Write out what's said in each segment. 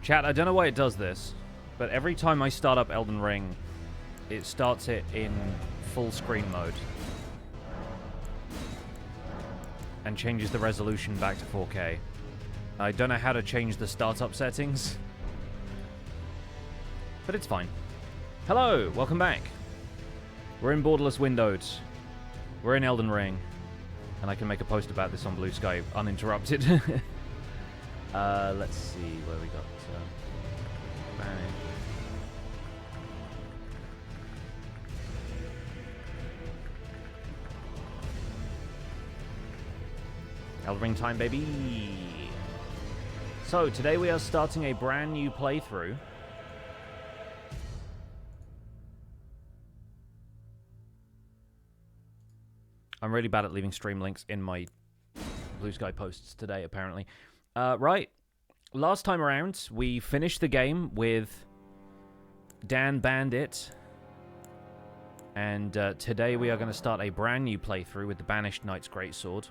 Chat, I don't know why it does this, but every time I start up Elden Ring, it starts it in full screen mode. And changes the resolution back to 4K. I don't know how to change the startup settings. But it's fine. Hello, welcome back. We're in Borderless Windowed. We're in Elden Ring. And I can make a post about this on Blue Sky uninterrupted. Let's see where we got Banished. Elden Ring time, baby! So, today we are starting a brand new playthrough. I'm really bad at leaving stream links in my Blue Sky posts today, apparently. Right. Last time around, we finished the game with Dan Bandit. And today we are going to start a brand new playthrough with the Banished Knight's Greatsword.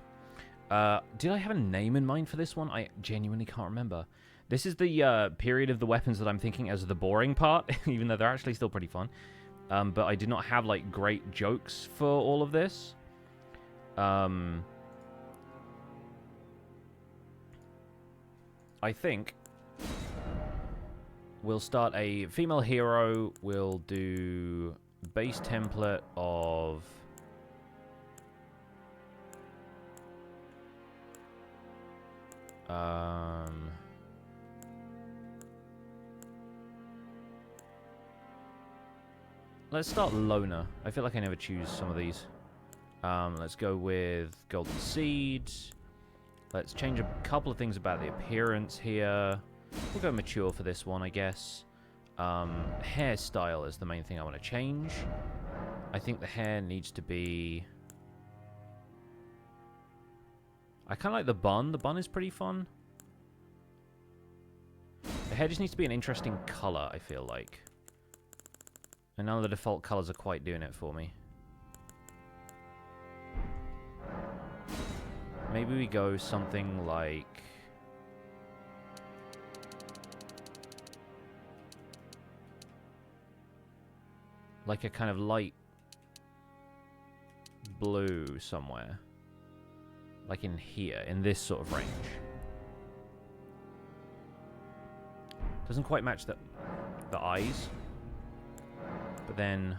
Did I have a name in mind for this one? I genuinely can't remember. This is the period of the weapons that I'm thinking as the boring part, even though they're actually still pretty fun. But I did not have, like, great jokes for all of this. I think we'll start a female hero. We'll do base template of... let's start Loner. I feel like I never choose some of these. Let's go with Golden Seed. Let's change a couple of things about the appearance here. We'll go mature for this one, I guess. Hairstyle is the main thing I want to change. I think the hair needs to be... I kind of like the bun. The bun is pretty fun. The hair just needs to be an interesting color, I feel like. And none of the default colors are quite doing it for me. Maybe we go something like... like a kind of light blue somewhere. Like in here, in this sort of range. Doesn't quite match the eyes. But then...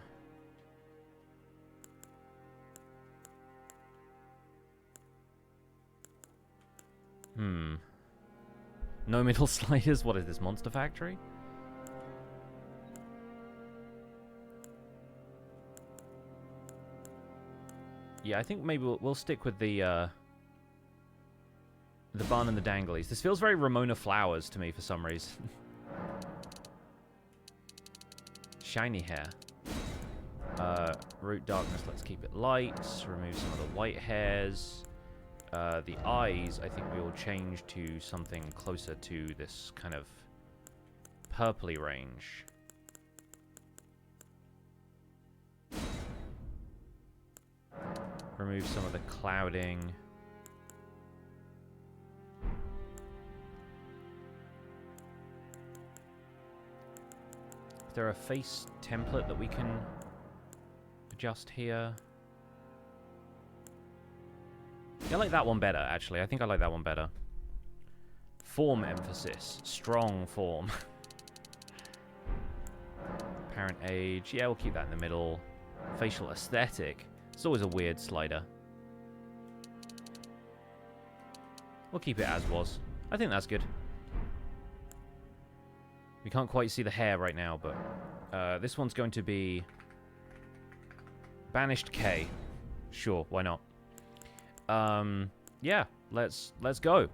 No middle sliders? What is this, Monster Factory? Yeah, I think maybe we'll stick with the bun and the danglies. This feels very Ramona Flowers to me for some reason. Shiny hair. Root darkness, let's keep it light. Remove some of the white hairs. The eyes, I think we will change to something closer to this kind of purpley range. Remove some of the clouding. Is there a face template that we can adjust here? I like that one better, actually. I think I like that one better. Form emphasis. Strong form. Apparent age. Yeah, we'll keep that in the middle. Facial aesthetic. It's always a weird slider. We'll keep it as was. I think that's good. We can't quite see the hair right now, but this one's going to be Banished K. Sure, why not? Yeah, let's go.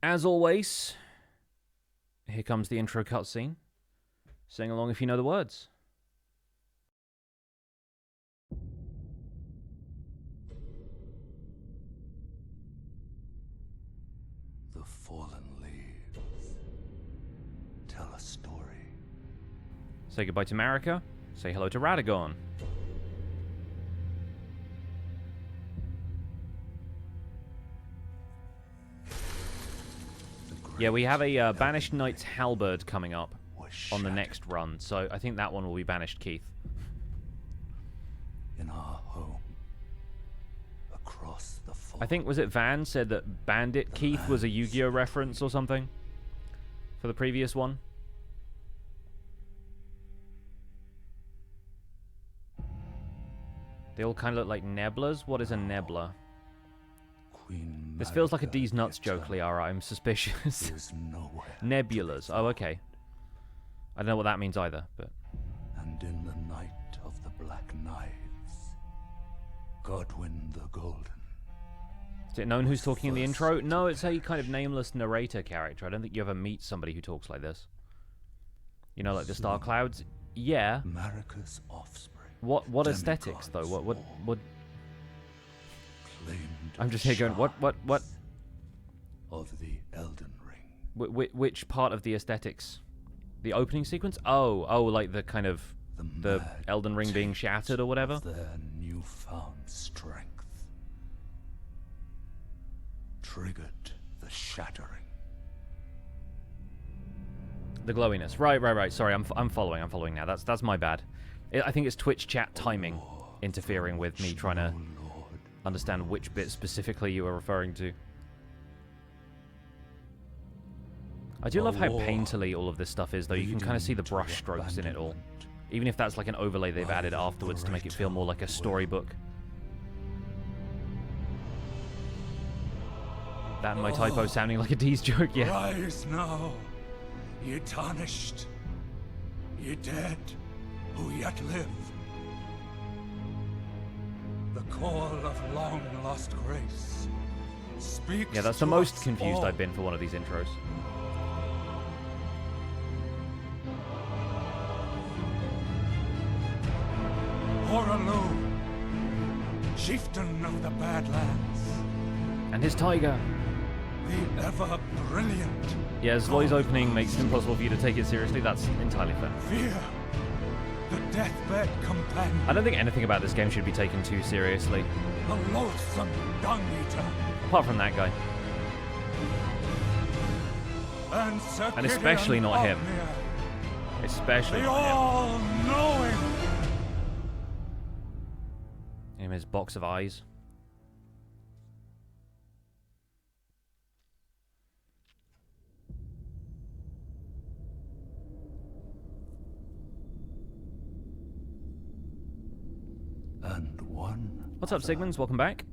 As always, here comes the intro cutscene. Sing along if you know the words. The fallen leaves tell a story. Say goodbye to Marika. Say hello to Radagon. Yeah, we have a Banished Knight's Halberd coming up on the next shattered run, so I think that one will be Banished Keith. in our home, across the fall. I think, was it Van said that Bandit Keith was a Yu-Gi-Oh reference or something for the previous one? They all kind of look like Neblas. What is a Nebula? Queen This feels like a Marika D's Nuts eternal joke, Liara. I'm suspicious. is nowhere. Nebulas. Oh, okay. I don't know what that means either, but... And in the night of the Black Knives, Godwyn the Golden. Is it known who's talking in the intro? No, it's a kind of nameless narrator character. I don't think you ever meet somebody who talks like this. You know, like the Star Clouds? Yeah. Marika's offspring. What aesthetics, though? What... Claimed I'm just here going, what? Of the Elden Ring. Which part of the aesthetics? The opening sequence? Oh, like the kind of the mad Elden Ring being taste shattered or whatever? of their newfound strength triggered the shattering. The glowiness. Right. Sorry, I'm following now. That's my bad. I think it's Twitch chat timing interfering with me trying to understand which bit specifically you were referring to. I do love how painterly all of this stuff is, though. You can kind of see the brush strokes in it all. Even if that's like an overlay they've added afterwards to make it feel more like a storybook. That and my typo sounding like a D's joke, yeah. Rise now, ye tarnished, ye dead who yet live. The call of long lost grace speaks. Yeah, that's the to most us confused all. I've been for one of these intros. Horalu, chieftain of the Badlands, And his tiger. the ever brilliant. Yeah, his voice opening makes it impossible for you to take it seriously. That's entirely fair. Fear, the deathbed companion, I don't think anything about this game should be taken too seriously. the loathsome dung eater, Apart from that guy. and especially not him. Ogmir, Especially the not him. all-knowing. Him, his box of eyes. And one What's up, Sigmunds? Welcome back.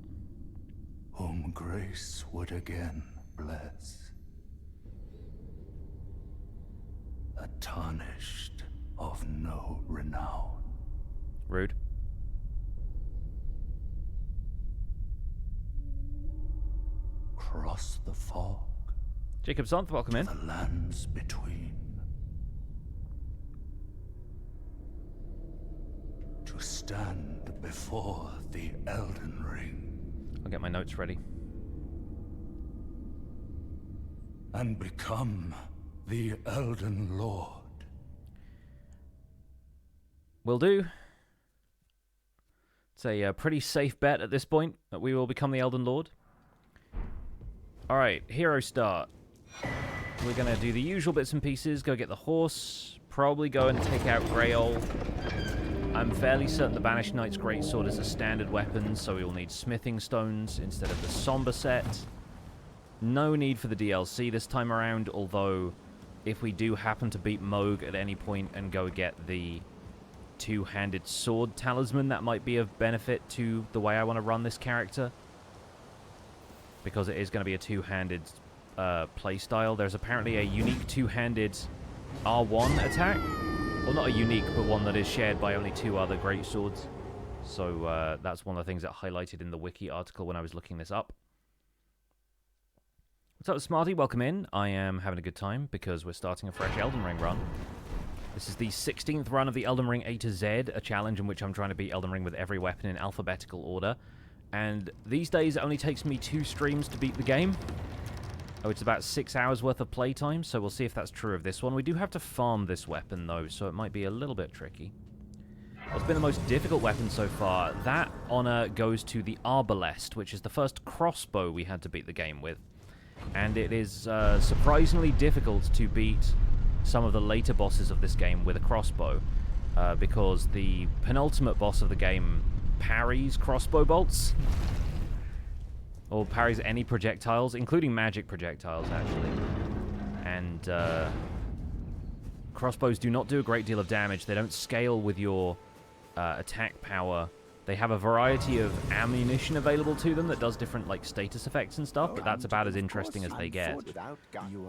whom grace would again bless. A tarnished of no renown. Rude. Cross the fog, Jacob Zonth, welcome in. the lands between. To stand before the Elden Ring I'll get my notes ready. and become the Elden Lord. Will do. It's a pretty safe bet at this point that we will become the Elden Lord. Alright, hero start. We're going to do the usual bits and pieces. Go get the horse. Probably go and take out Greyol. I'm fairly certain the Banished Knight's Greatsword is a standard weapon, so we will need smithing stones instead of the somber set. No need for the DLC this time around, although if we do happen to beat Moog at any point and go get the two-handed sword talisman, that might be of benefit to the way I want to run this character. Because it is going to be a two-handed playstyle. There's apparently a unique two-handed R1 attack. Well, not a unique, but one that is shared by only two other greatswords. So that's one of the things that highlighted in the wiki article when I was looking this up. What's up, Smarty? Welcome in. I am having a good time because we're starting a fresh Elden Ring run. This is the 16th run of the Elden Ring A-Z, a challenge in which I'm trying to beat Elden Ring with every weapon in alphabetical order. And these days it only takes me 2 streams to beat the game. Oh, it's about 6 hours worth of playtime, so we'll see if that's true of this one. We do have to farm this weapon, though, so it might be a little bit tricky. What's been the most difficult weapon so far? That honor goes to the Arbalest, which is the first crossbow we had to beat the game with. and it is surprisingly difficult to beat some of the later bosses of this game with a crossbow, because the penultimate boss of the game parries crossbow bolts, or parries any projectiles, including magic projectiles, actually. And crossbows do not do a great deal of damage. They don't scale with your attack power. They have a variety of ammunition available to them that does different, like, status effects and stuff, but that's about as interesting as they get.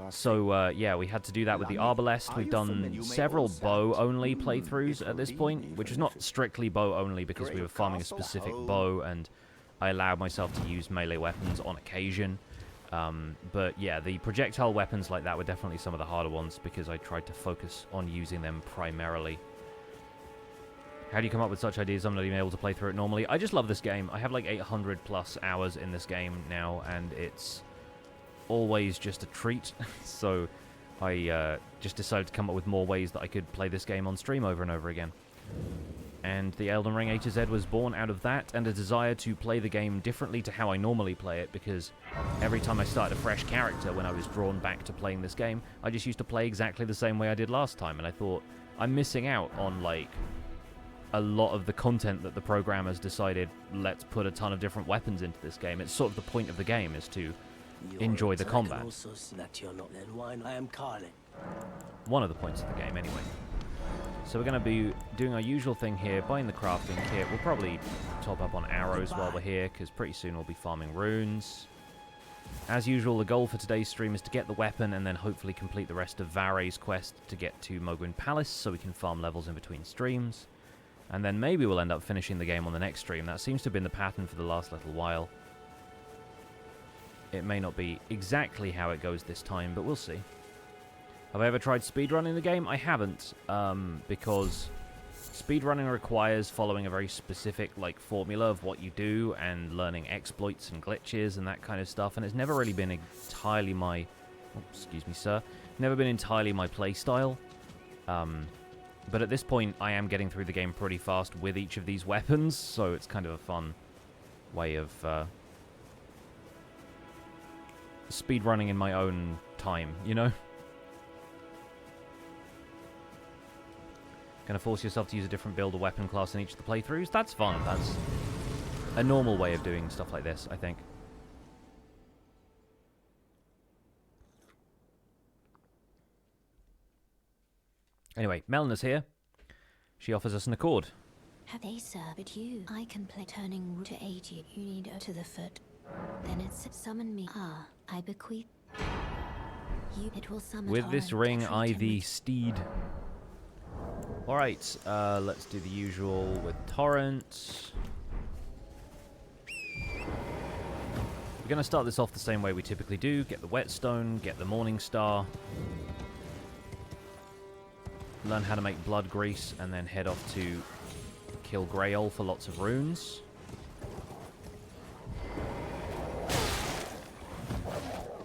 So, yeah, we had to do that with the Arbalest. We've done several bow-only playthroughs at this point, which is not strictly bow-only because we were farming a specific bow, and I allowed myself to use melee weapons on occasion. But, yeah, the projectile weapons like that were definitely some of the harder ones because I tried to focus on using them primarily. How do you come up with such ideas? I'm not even able to play through it normally. I just love this game. I have like 800 plus hours in this game now, and it's always just a treat. So I just decided to come up with more ways that I could play this game on stream over and over again. And the Elden Ring A-Z was born out of that and a desire to play the game differently to how I normally play it, because every time I started a fresh character when I was drawn back to playing this game, I just used to play exactly the same way I did last time, and I thought, I'm missing out on, like, a lot of the content that the programmers decided, let's put a ton of different weapons into this game. It's sort of the point of the game, is to enjoy the combat. One of the points of the game, anyway. So we're going to be doing our usual thing here, buying the crafting kit. We'll probably top up on arrows while we're here, because pretty soon we'll be farming runes. As usual, the goal for today's stream is to get the weapon and then hopefully complete the rest of Varre's quest to get to Mohgwyn Palace so we can farm levels in between streams. And then maybe we'll end up finishing the game on the next stream. That seems to have been the pattern for the last little while. It may not be exactly how it goes this time, but we'll see. Have I ever tried speedrunning the game? I haven't, because speedrunning requires following a very specific, like, formula of what you do and learning exploits and glitches and that kind of stuff, and it's never really been entirely my... Oh, excuse me, sir. Never been entirely my playstyle. But at this point, I am getting through the game pretty fast with each of these weapons, so it's kind of a fun way of speedrunning in my own time, you know? Gonna force yourself to use a different build or weapon class in each of the playthroughs? That's fun. That's a normal way of doing stuff like this, I think. Anyway, Melina's here. She offers us an accord. Have they served you? I can play turning to 80. You need to the foot. Then it's summon me. Ah, I bequeath. You, it will summon. With this ring, I thee steed. Alright, let's do the usual with Torrent. We're going to start this off the same way we typically do. Get the Whetstone, get the Morning Star. Learn how to make blood grease, and then head off to kill Grail for lots of runes.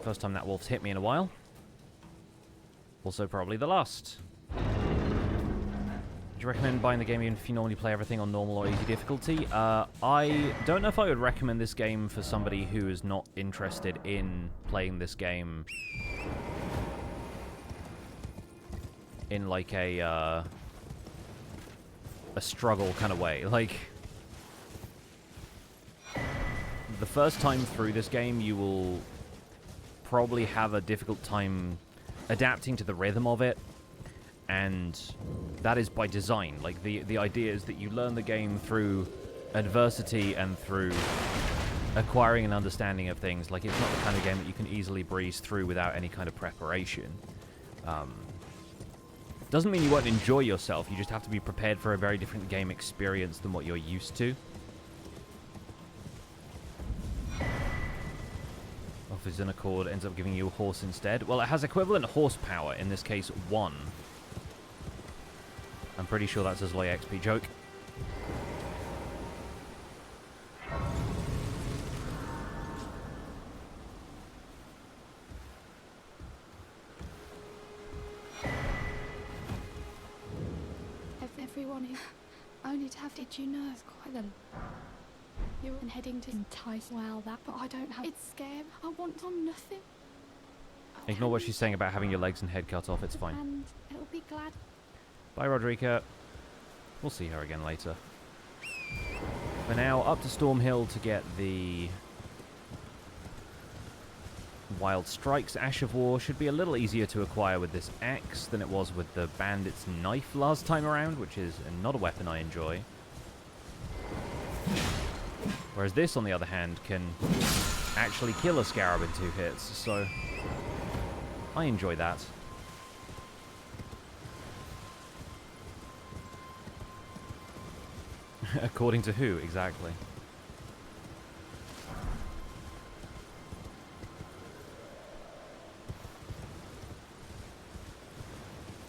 First time that wolf's hit me in a while. Also probably the last. Do you recommend buying the game even if you normally play everything on normal or easy difficulty? I don't know if I would recommend this game for somebody who is not interested in playing this game in like a struggle kind of way. Like, the first time through this game, you will probably have a difficult time adapting to the rhythm of it, and that is by design. Like, the idea is that you learn the game through adversity and through acquiring an understanding of things. Like, it's not the kind of game that you can easily breeze through without any kind of preparation. Doesn't mean you won't enjoy yourself, you just have to be prepared for a very different game experience than what you're used to. Offers an accord, ends up giving you a horse instead. Well, it has equivalent horsepower, in this case 1. I'm pretty sure that's a Zloy XP joke. Everyone who only to have, did you know, it's quite a... You're heading to entice, well, that, but I don't have... It's scary. I want on nothing. Ignore what she's saying about having your legs and head cut off. It's fine. And it'll be glad. Bye, Rodrika. We'll see her again later. For now, up to Stormhill to get the Wild Strikes. Ash of War should be a little easier to acquire with this axe than it was with the Bandit's Knife last time around, which is not a weapon I enjoy. Whereas this, on the other hand, can actually kill a Scarab in 2 hits, so I enjoy that. According to who, exactly?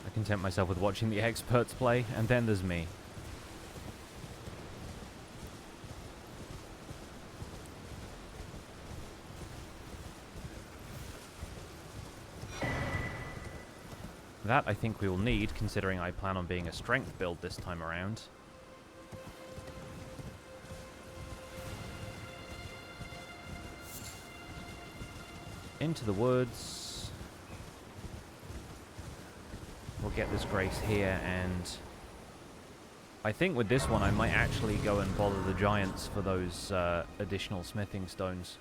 I content myself with watching the experts play, and then there's me. That I think we will need, considering I plan on being a strength build this time around. Into the woods. We'll get this grace here, and I think with this one I might actually go and bother the giants for those additional smithing stones.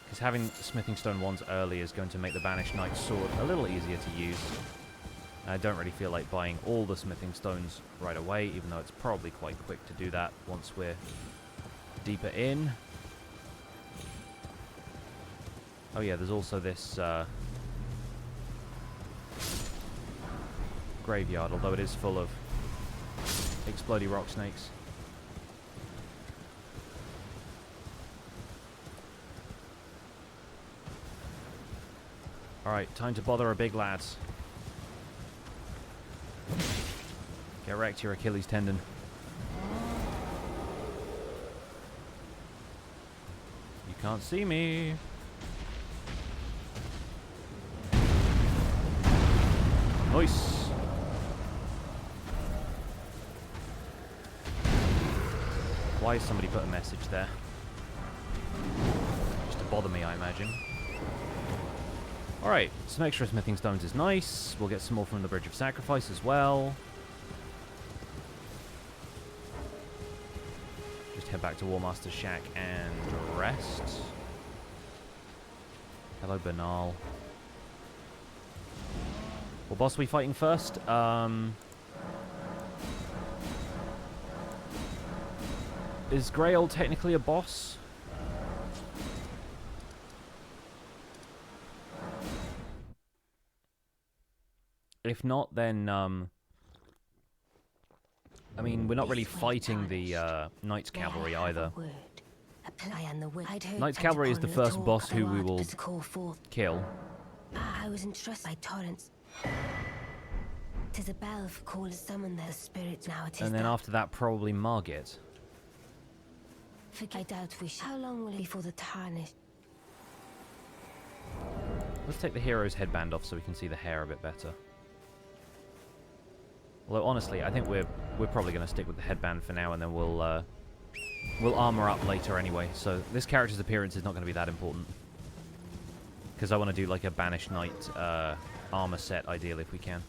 Because having smithing stone wands early is going to make the Banished Knight sword a little easier to use. I don't really feel like buying all the smithing stones right away, even though it's probably quite quick to do that once we're deeper in. Oh yeah, there's also this graveyard, although it is full of explodey rock snakes. Alright, time to bother our big lads. Get wrecked, your Achilles tendon. You can't see me. Nice. Why has somebody put a message there? Just to bother me, I imagine. Alright, some extra smithing stones is nice. We'll get some more from the Bridge of Sacrifice as well. Just head back to Warmaster's Shack and rest. Hello, Banal. What boss are we fighting first? Is Grail technically a boss? If not, then, I mean, we're not really fighting the Knight's Cavalry either. Knight's Cavalry is the first boss who we will kill. I was entrusted by Torrents. 'Tis a bell for call to summon their spirits now. It is. And then after that, probably Margit. I doubt we shall. How long will it be for the tarnish? Let's take the hero's headband off so we can see the hair a bit better. Although honestly, I think we're probably going to stick with the headband for now, and then we'll armor up later anyway. So this character's appearance is not going to be that important, because I want to do like a Banished Knight armor set, ideally, if we can.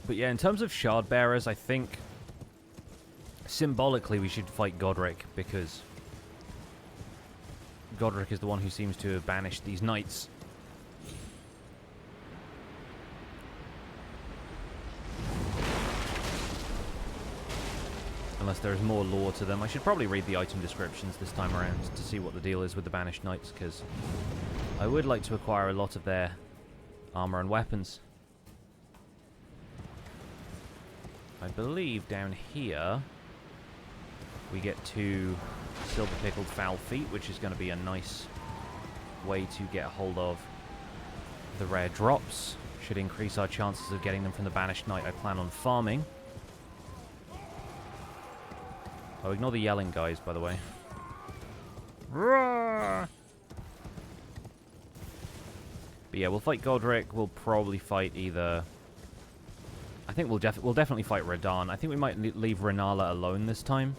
But yeah, in terms of Shard Bearers, I think symbolically we should fight Godrick, because Godrick is the one who seems to have banished these knights. Unless there's more lore to them. I should probably read the item descriptions this time around to see what the deal is with the Banished Knights, because I would like to acquire a lot of their armor and weapons. I believe down here we get to Silver Pickled Foul Feet, which is going to be a nice way to get hold of the rare drops. Should increase our chances of getting them from the Banished Knight I plan on farming. Oh, ignore the yelling, guys, by the way. Roar! But yeah, we'll fight Godrick. We'll probably fight either... I think we'll definitely fight Radahn. I think we might leave Renala alone this time,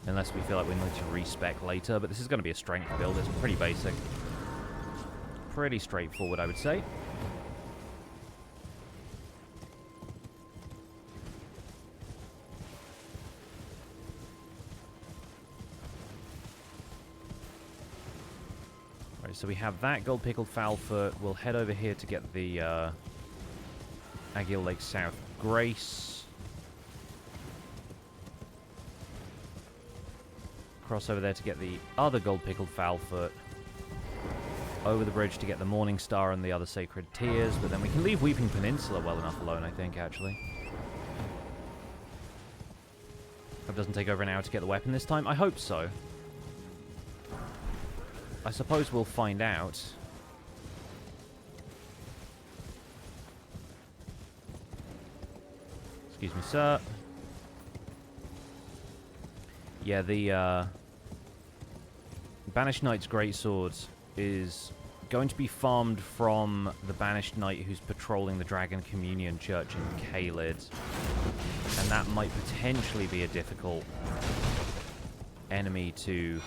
Unless we feel like we need to respec later, but this is going to be a strength build. It's pretty basic. Pretty straightforward, I would say. Right, so we have that gold pickled Foulfoot. We'll head over here to get the Agile Lake South Grace. Cross over there to get the other gold pickled Foulfoot. Over the bridge to get the Morning Star and the other Sacred Tears, but then we can leave Weeping Peninsula well enough alone, I think, actually. Hope it doesn't take over an hour to get the weapon this time. I hope so. I suppose we'll find out. Excuse me, sir. Yeah, the Banished Knight's Greatsword is going to be farmed from the Banished Knight who's patrolling the Dragon Communion Church in Caelid. And that might potentially be a difficult enemy to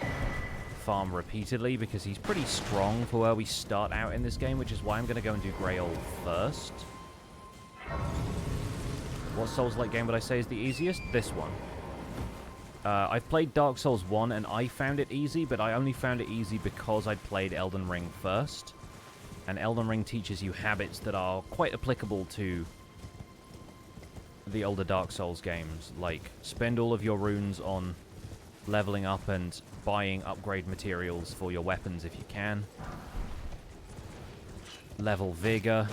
farm repeatedly, because he's pretty strong for where we start out in this game, which is why I'm going to go and do Grail first. What Souls-like game would I say is the easiest? This one. I've played Dark Souls 1 and I found it easy, but I only found it easy because I'd played Elden Ring first. And Elden Ring teaches you habits that are quite applicable to the older Dark Souls games, like spend all of your runes on leveling up and buying upgrade materials for your weapons if you can. Level Vigor.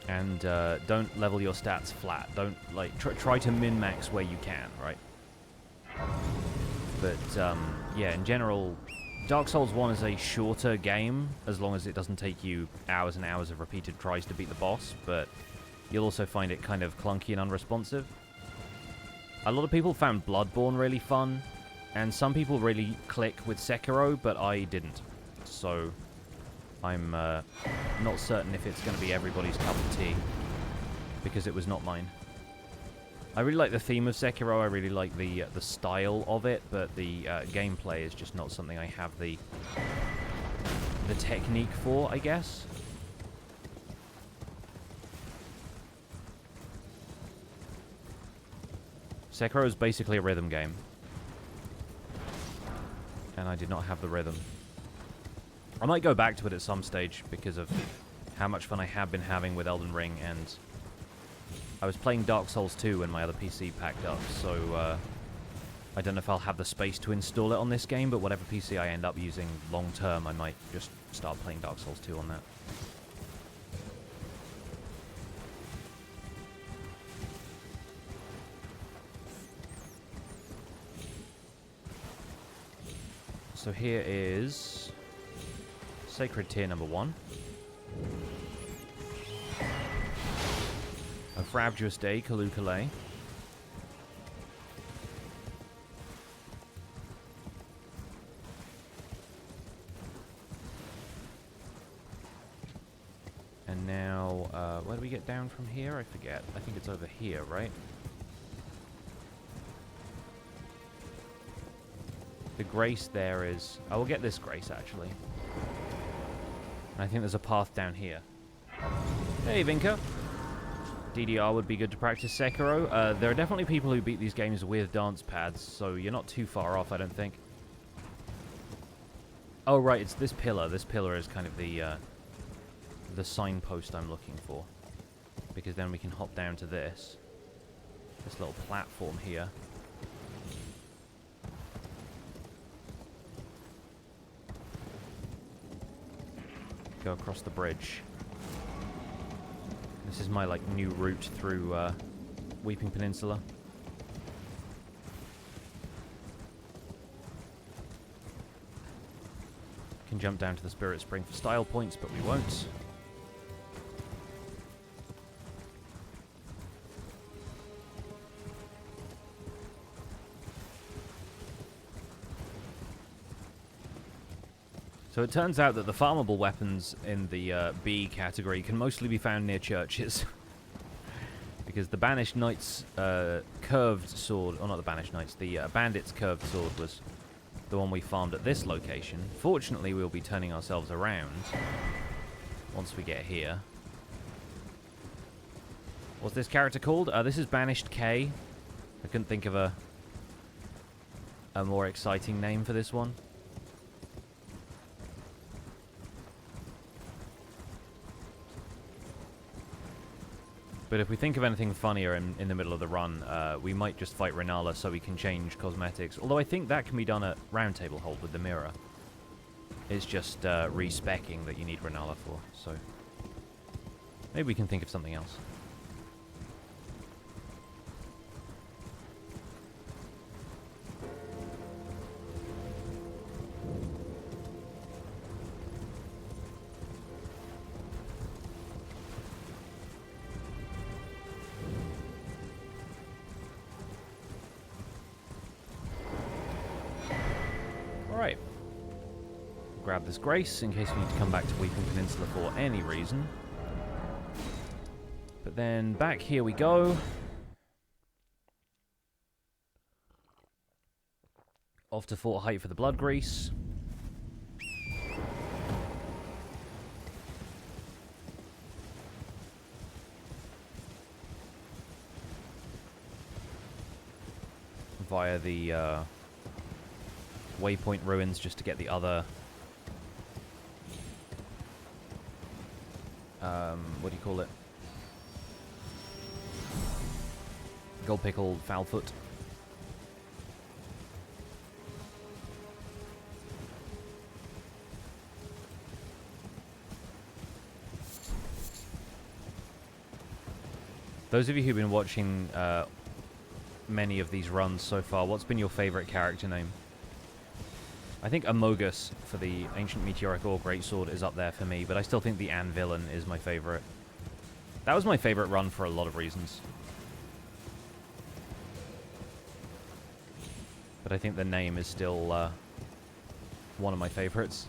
And don't level your stats flat. Don't, like, try to min-max where you can, right? But, yeah, in general, Dark Souls 1 is a shorter game, as long as it doesn't take you hours and hours of repeated tries to beat the boss, but you'll also find it kind of clunky and unresponsive. A lot of people found Bloodborne really fun, and some people really click with Sekiro, but I didn't. So I'm not certain if it's going to be everybody's cup of tea, because it was not mine. I really like the theme of Sekiro, I really like the style of it, but the gameplay is just not something I have the technique for, I guess. Sekiro is basically a rhythm game, and I did not have the rhythm. I might go back to it at some stage because of how much fun I have been having with Elden Ring, and I was playing Dark Souls 2 when my other PC packed up, so I don't know if I'll have the space to install it on this game, but whatever PC I end up using long term, I might just start playing Dark Souls 2 on that. So here is Sacred Tier number 1. A Frabjous Day, Kalukale. And now, where do we get down from here? I forget. I think it's over here, right? The Grace there is... I will get this Grace, actually. And I think there's a path down here. Hey, Vinka. DDR would be good to practice Sekiro. There are definitely people who beat these games with dance pads, so you're not too far off, I don't think. Oh, right, it's this pillar. This pillar is kind of the signpost I'm looking for. Because then we can hop down to this little platform here. Go across the bridge. This is my, like, new route through Weeping Peninsula. Can jump down to the Spirit Spring for style points, but we won't. So it turns out that the farmable weapons in the B category can mostly be found near churches. Because the Banished Knight's curved sword, or not the Banished Knight's, the Bandit's curved sword was the one we farmed at this location. Fortunately, we'll be turning ourselves around once we get here. What's this character called? This is Banished K. I couldn't think of a more exciting name for this one. But if we think of anything funnier in the middle of the run, we might just fight Renala so we can change cosmetics. Although I think that can be done at Roundtable Hold with the mirror. It's just respecking that you need Renala for, so maybe we can think of something else. Alright. Grab this Grace in case we need to come back to Weeping Peninsula for any reason. But then back here we go. Off to Fort Height for the Blood Grease. Via the Waypoint Ruins just to get the other what do you call it? Gold Pickle Foulfoot. Those of you who've been watching many of these runs so far, what's been your favorite character name? I think Amogus for the Ancient Meteoric Ore Greatsword is up there for me, but I still think the Anvillain is my favorite. That was my favorite run for a lot of reasons. But I think the name is still one of my favorites.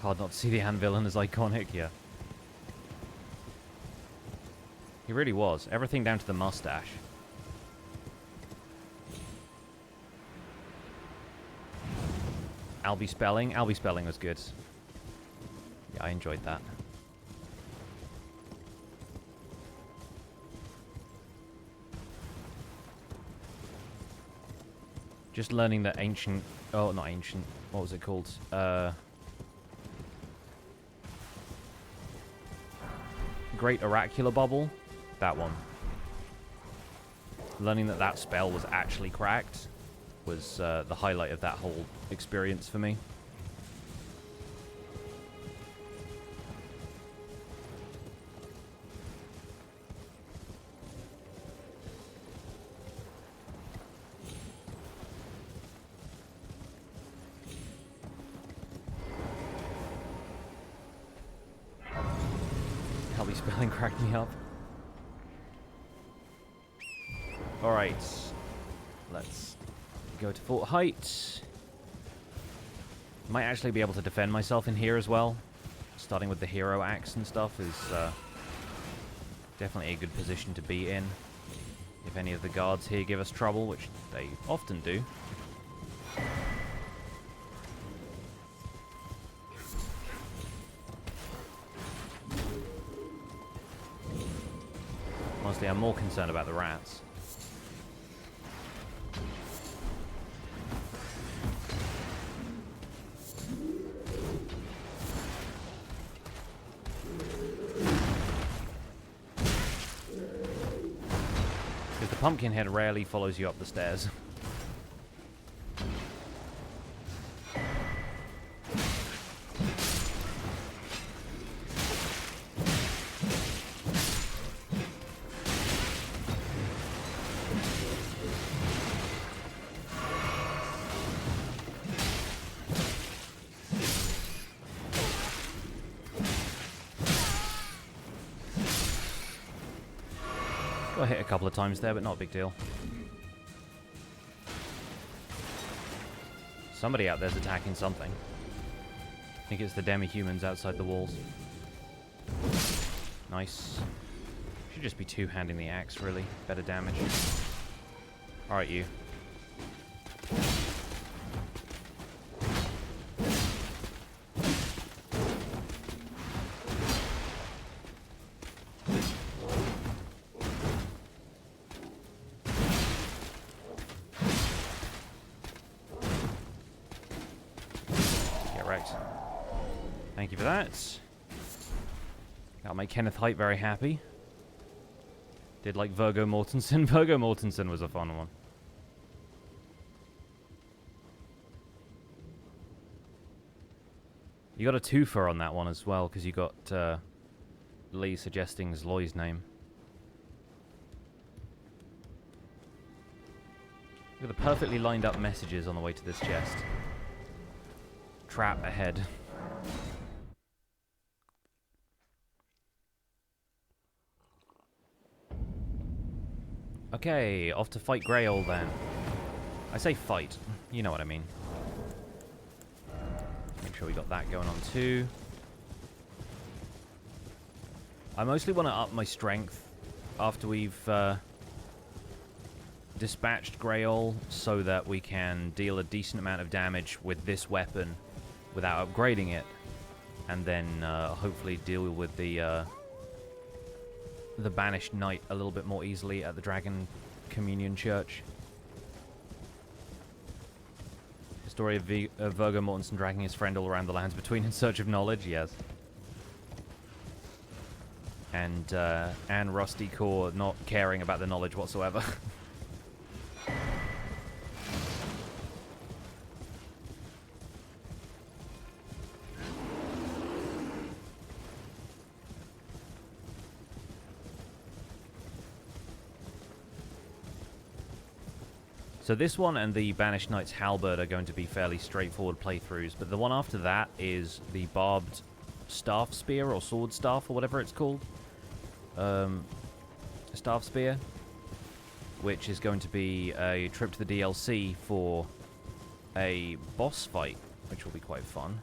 Hard not to see the Anvillain as iconic, yeah. He really was. Everything down to the mustache. Albie Spelling? Albie Spelling was good. Yeah, I enjoyed that. Just learning that ancient... Oh, not ancient. What was it called? Great Oracular Bubble. That one. Learning that that spell was actually cracked was the highlight of that whole experience for me. Albie Spelling cracked me up. Alright, let's go to Fort Height. Might actually be able to defend myself in here as well. Starting with the hero axe and stuff is definitely a good position to be in. If any of the guards here give us trouble, which they often do. Honestly, I'm more concerned about the rats. Pumpkinhead rarely follows you up the stairs. Got hit a couple of times there, but not a big deal. Somebody out there's attacking something. I think it's the demi-humans outside the walls. Nice. Should just be two-handing the axe, really. Better damage. Alright, you. Get wrecked. Thank you for that. That'll make Kenneth Haidt very happy. Did like Virgo Mortensen. Virgo Mortensen was a fun one. You got a twofer on that one as well, because you got Lee suggesting Zloy's name. Look at the perfectly lined up messages on the way to this chest. Trap ahead. Okay, off to fight Grail then. I say fight, you know what I mean. Make sure we got that going on too. I mostly want to up my strength after we've dispatched Grail so that we can deal a decent amount of damage with this weapon without upgrading it. And then hopefully deal with the Banished Knight a little bit more easily at the Dragon Communion Church. The story of Virgo Mortensen dragging his friend all around the lands between in search of knowledge, yes. And Rusty Core not caring about the knowledge whatsoever. So this one and the Banished Knight's Halberd are going to be fairly straightforward playthroughs, but the one after that is the Barbed Staff Spear, or Sword Staff, or whatever it's called. Staff Spear, which is going to be a trip to the DLC for a boss fight, which will be quite fun.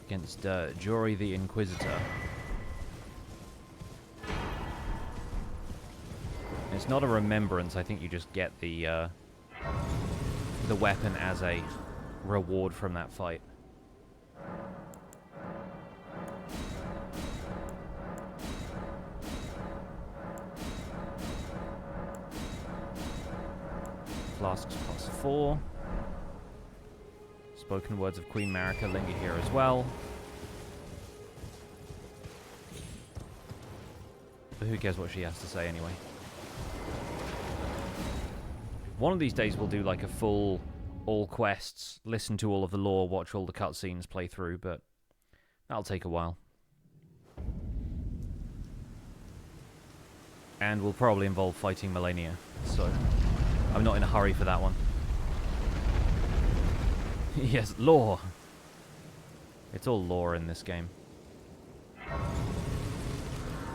Against Jory the Inquisitor. It's not a remembrance, I think you just get the weapon as a reward from that fight. Flasks +4. Spoken words of Queen Marika linger here as well. But who cares what she has to say anyway? One of these days we'll do like a full all quests, listen to all of the lore, watch all the cutscenes, play through, but that'll take a while. And will probably involve fighting Melania, so I'm not in a hurry for that one. Yes, lore. It's all lore in this game.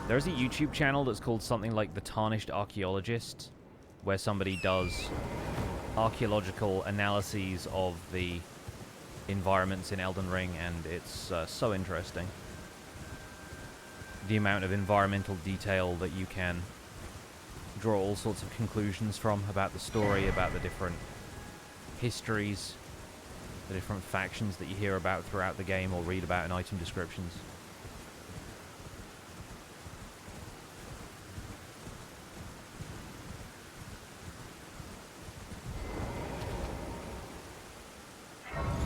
There's a YouTube channel that's called something like The Tarnished Archaeologist, where somebody does archaeological analyses of the environments in Elden Ring, and it's so interesting. The amount of environmental detail that you can draw all sorts of conclusions from about the story, about the different histories, the different factions that you hear about throughout the game or read about in item descriptions.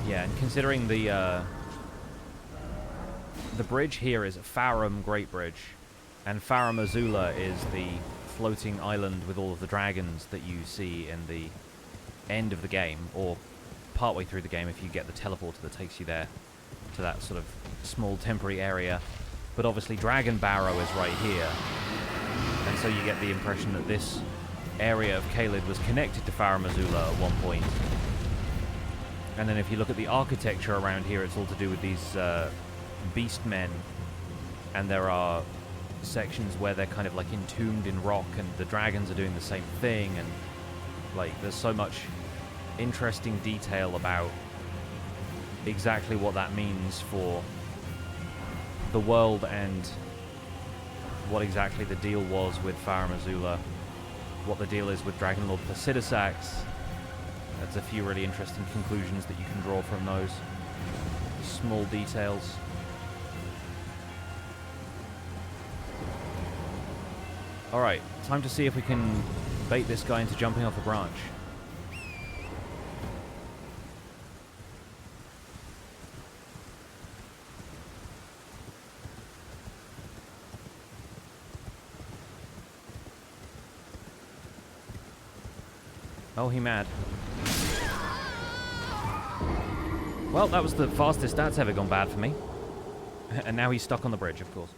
Yeah, and considering the bridge here is Farum Great Bridge, and Farum Azula is the floating island with all of the dragons that you see in the end of the game, or partway through the game if you get the teleporter that takes you there to that sort of small temporary area. But obviously Dragon Barrow is right here, and so you get the impression that this area of Caelid was connected to Farum Azula at one point. And then if you look at the architecture around here, it's all to do with these beast men. And there are sections where they're kind of like entombed in rock and the dragons are doing the same thing, and like there's so much interesting detail about exactly what that means for the world and what exactly the deal was with Farum Azula, what the deal is with Dragon Lord Placidusax. There's a few really interesting conclusions that you can draw from those small details. Alright, time to see if we can bait this guy into jumping off a branch. Oh, he mad. Well, that was the fastest that's ever gone bad for me. And now he's stuck on the bridge, of course.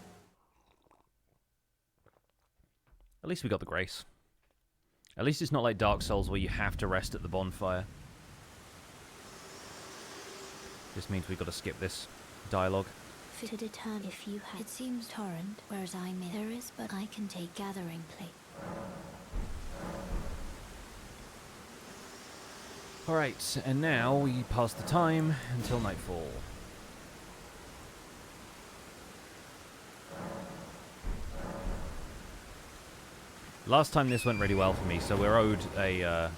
At least we got the grace. At least it's not like Dark Souls where you have to rest at the bonfire. This means we've got to skip this dialogue. To determine if you have. It seems torrent, whereas I may. There is, but I can take gathering place. Alright, and now we pass the time until nightfall. Last time this went really well for me, so we're owed a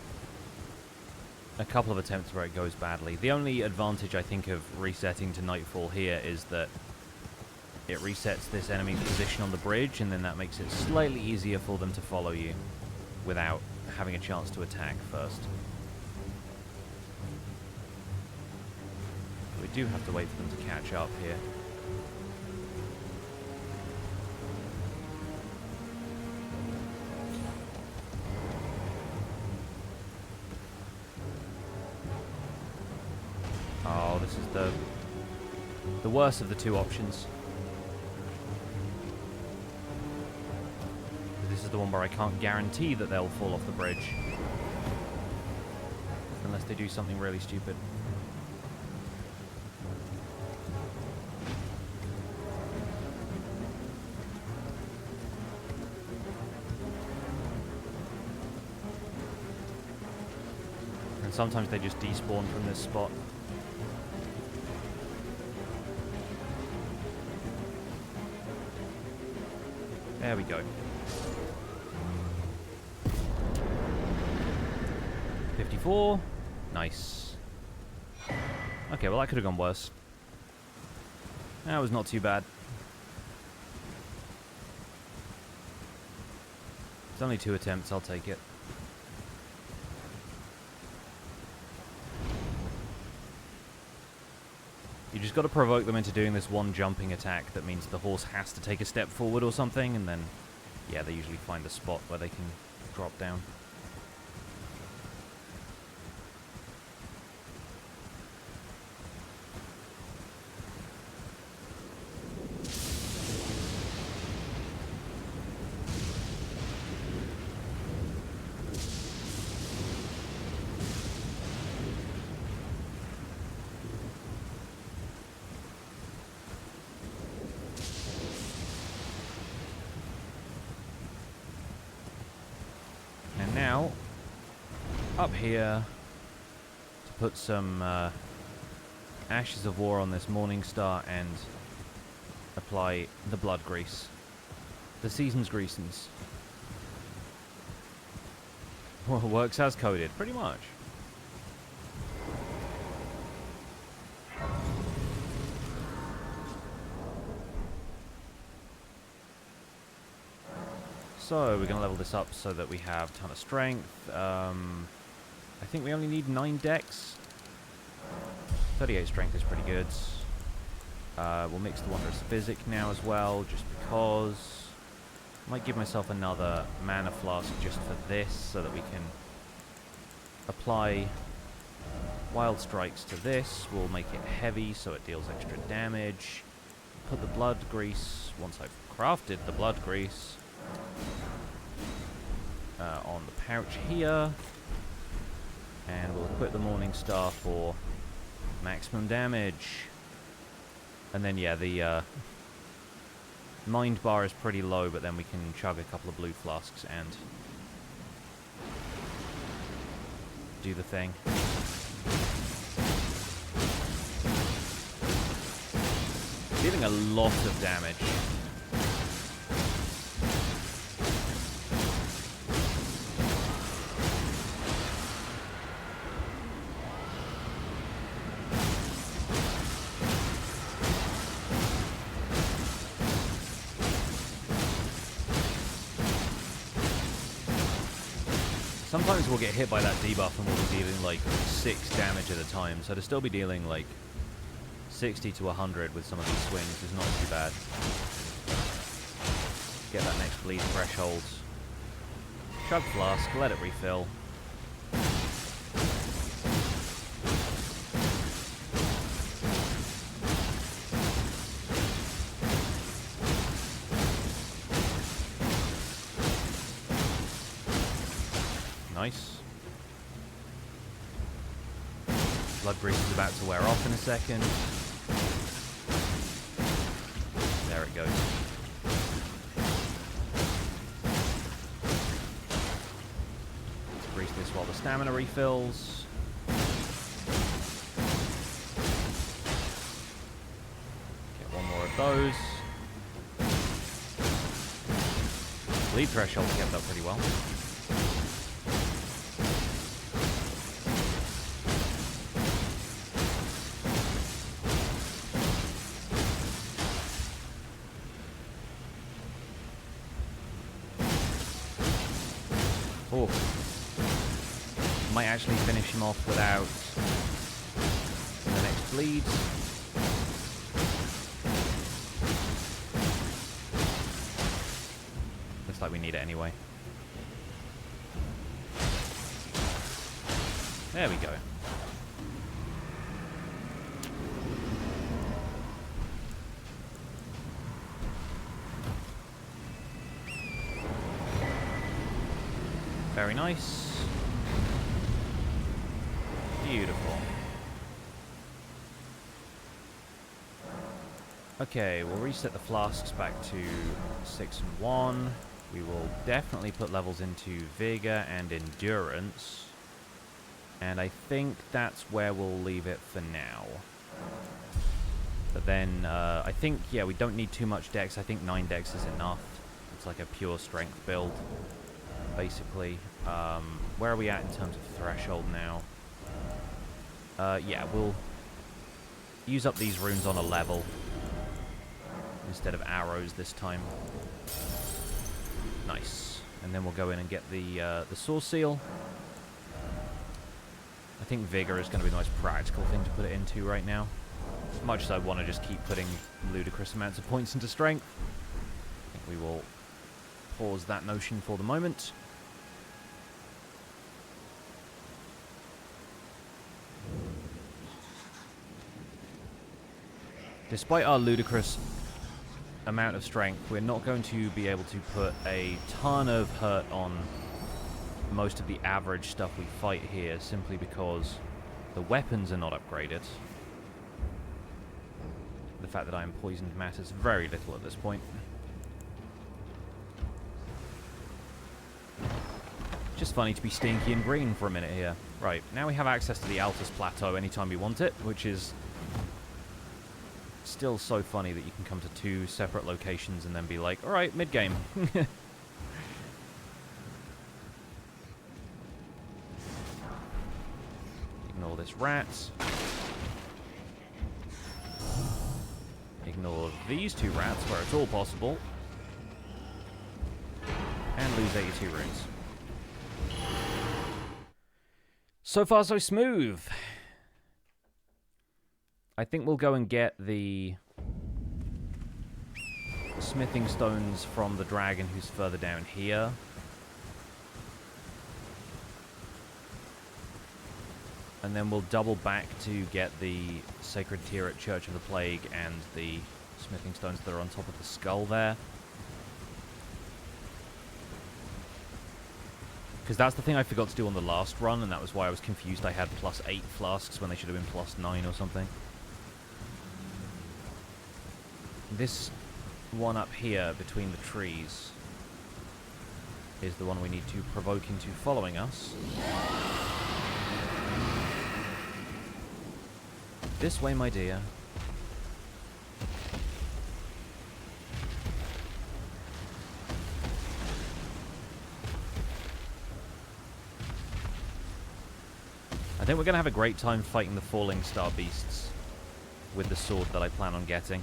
couple of attempts where it goes badly. The only advantage, I think, of resetting to nightfall here is that it resets this enemy's position on the bridge, and then that makes it slightly easier for them to follow you without having a chance to attack first. We do have to wait for them to catch up here. Oh, this is the worst of the two options. This is the one where I can't guarantee that they'll fall off the bridge. Unless they do something really stupid. And sometimes they just despawn from this spot. There we go. 54. Nice. Okay, well that could have gone worse. That was not too bad. It's only 2 attempts, I'll take it. You just got to provoke them into doing this one jumping attack that means the horse has to take a step forward or something, and then, yeah, they usually find a spot where they can drop down. Now, up here, to put some Ashes of War on this Morning Star and apply the blood grease. The season's greasins. Well, works as coded, pretty much. So, we're going to level this up so that we have a ton of strength. I think we only need 9 dex. 38 strength is pretty good. We'll mix the Wondrous Physic now as well, just because. Might give myself another mana flask just for this, so that we can apply Wild Strikes to this. We'll make it heavy, so it deals extra damage. Put the blood grease, once I've crafted the blood grease, on the pouch here, and we'll equip the Morning Star for maximum damage. And then, yeah, Mind bar is pretty low, but then we can chug a couple of blue flasks and do the thing. Dealing a lot of damage. Sometimes we'll get hit by that debuff and we'll be dealing like 6 damage at a time, so to still be dealing like 60 to 100 with some of these swings is not too bad. Get that next bleed threshold. Chug flask, let it refill. Nice. Blood grease is about to wear off in a second. There it goes. Let's grease this while the stamina refills. Get one more of those. Bleed threshold kept up pretty well. Oh. Might actually finish him off without the next bleed. Looks like we need it anyway. There we go. Very nice. Beautiful. Okay, we'll reset the flasks back to 6 and 1. We will definitely put levels into Vigor and Endurance. And I think that's where we'll leave it for now. But then, I think, yeah, we don't need too much dex. I think 9 dex is enough. It's like a pure strength build, basically. Where are we at in terms of threshold now? Yeah, we'll use up these runes on a level instead of arrows this time. Nice. And then we'll go in and get the source seal. I think Vigor is going to be the most practical thing to put it into right now. As much as I want to just keep putting ludicrous amounts of points into strength, I think we will pause that notion for the moment. Despite our ludicrous amount of strength, we're not going to be able to put a ton of hurt on most of the average stuff we fight here, simply because the weapons are not upgraded. The fact that I am poisoned matters very little at this point. Just funny to be stinky and green for a minute here. Right, now we have access to the Altus Plateau anytime we want it, which is still so funny that you can come to 2 separate locations and then be like, alright, mid-game. Ignore this rat. Ignore these 2 rats where it's all possible. And lose 82 runes. So far, so smooth. I think we'll go and get the smithing stones from the dragon who's further down here. And then we'll double back to get the Sacred Tear at Church of the Plague and the smithing stones that are on top of the skull there. Because that's the thing I forgot to do on the last run, and that was why I was confused. I had +8 flasks when they should have been +9 or something. This one up here between the trees is the one we need to provoke into following us. This way, my dear. I think we're going to have a great time fighting the falling star beasts with the sword that I plan on getting.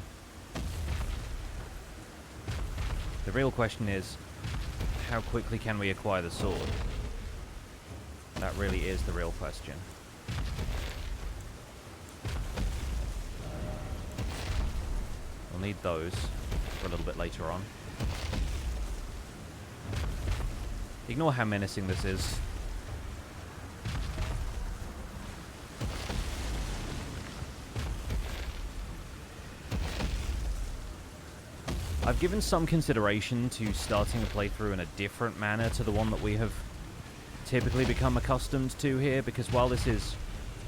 The real question is, how quickly can we acquire the sword? That really is the real question. We'll need those for a little bit later on. Ignore how menacing this is. I've given some consideration to starting a playthrough in a different manner to the one that we have typically become accustomed to here, because while this is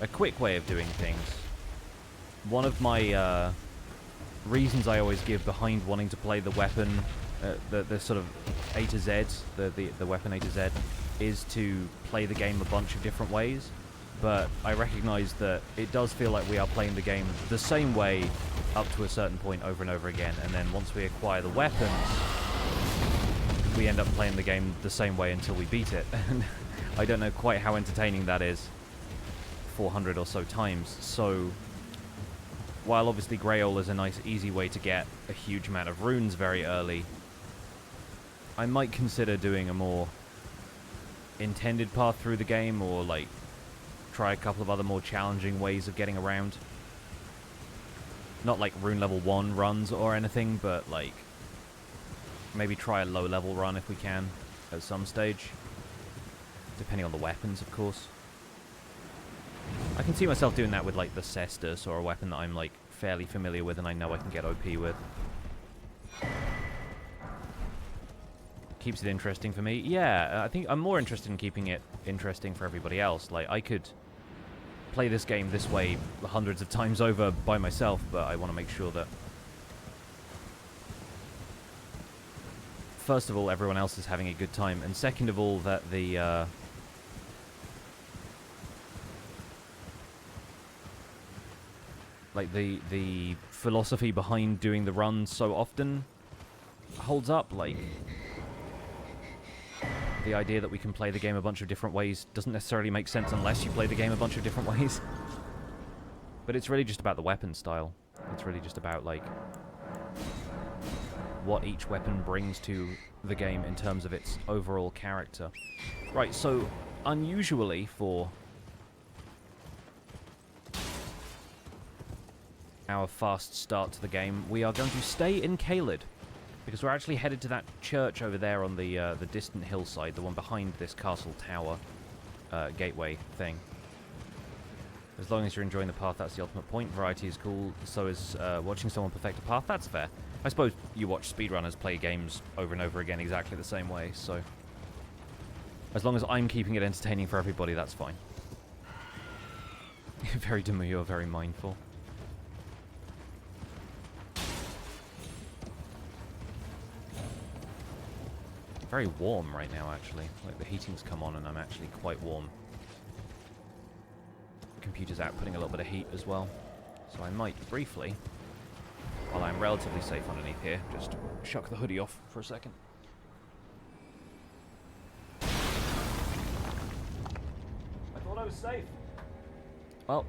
a quick way of doing things, one of my reasons I always give behind wanting to play the weapon, the sort of A to Z, the weapon A to Z, is to play the game a bunch of different ways. But I recognize that it does feel like we are playing the game the same way up to a certain point over and over again, and then once we acquire the weapons, we end up playing the game the same way until we beat it. And I don't know quite how entertaining that is 400 or so times. So while obviously Grail is a nice easy way to get a huge amount of runes very early, I might consider doing a more intended path through the game, or like try a couple of other more challenging ways of getting around. Not like rune level 1 runs or anything, but like maybe try a low level run if we can at some stage, depending on the weapons, of course. I can see myself doing that with like the Cestus, or a weapon that I'm like fairly familiar with and I know I can get OP with. Keeps it interesting for me. Yeah, I think I'm more interested in keeping it interesting for everybody else. Like, I could play this game this way hundreds of times over by myself, but I want to make sure that, first of all, everyone else is having a good time, and second of all, that the like the philosophy behind doing the run so often holds up. Like, the idea that we can play the game a bunch of different ways doesn't necessarily make sense unless you play the game a bunch of different ways. But it's really just about the weapon style. It's really just about, like, what each weapon brings to the game in terms of its overall character. Right, so, unusually for our fast start to the game, we are going to stay in Caelid, because we're actually headed to that church over there on the distant hillside, the one behind this castle tower gateway thing. As long as you're enjoying the path, that's the ultimate point. Variety is cool, so is watching someone perfect a path. That's fair. I suppose you watch speedrunners play games over and over again exactly the same way, so as long as I'm keeping it entertaining for everybody, that's fine. Very demure, very mindful. Very warm right now, actually. Like, the heating's come on and I'm actually quite warm. The computer's outputting a little bit of heat as well. So I might briefly, while I'm relatively safe underneath here, just shuck the hoodie off for a second. I thought I was safe. Well,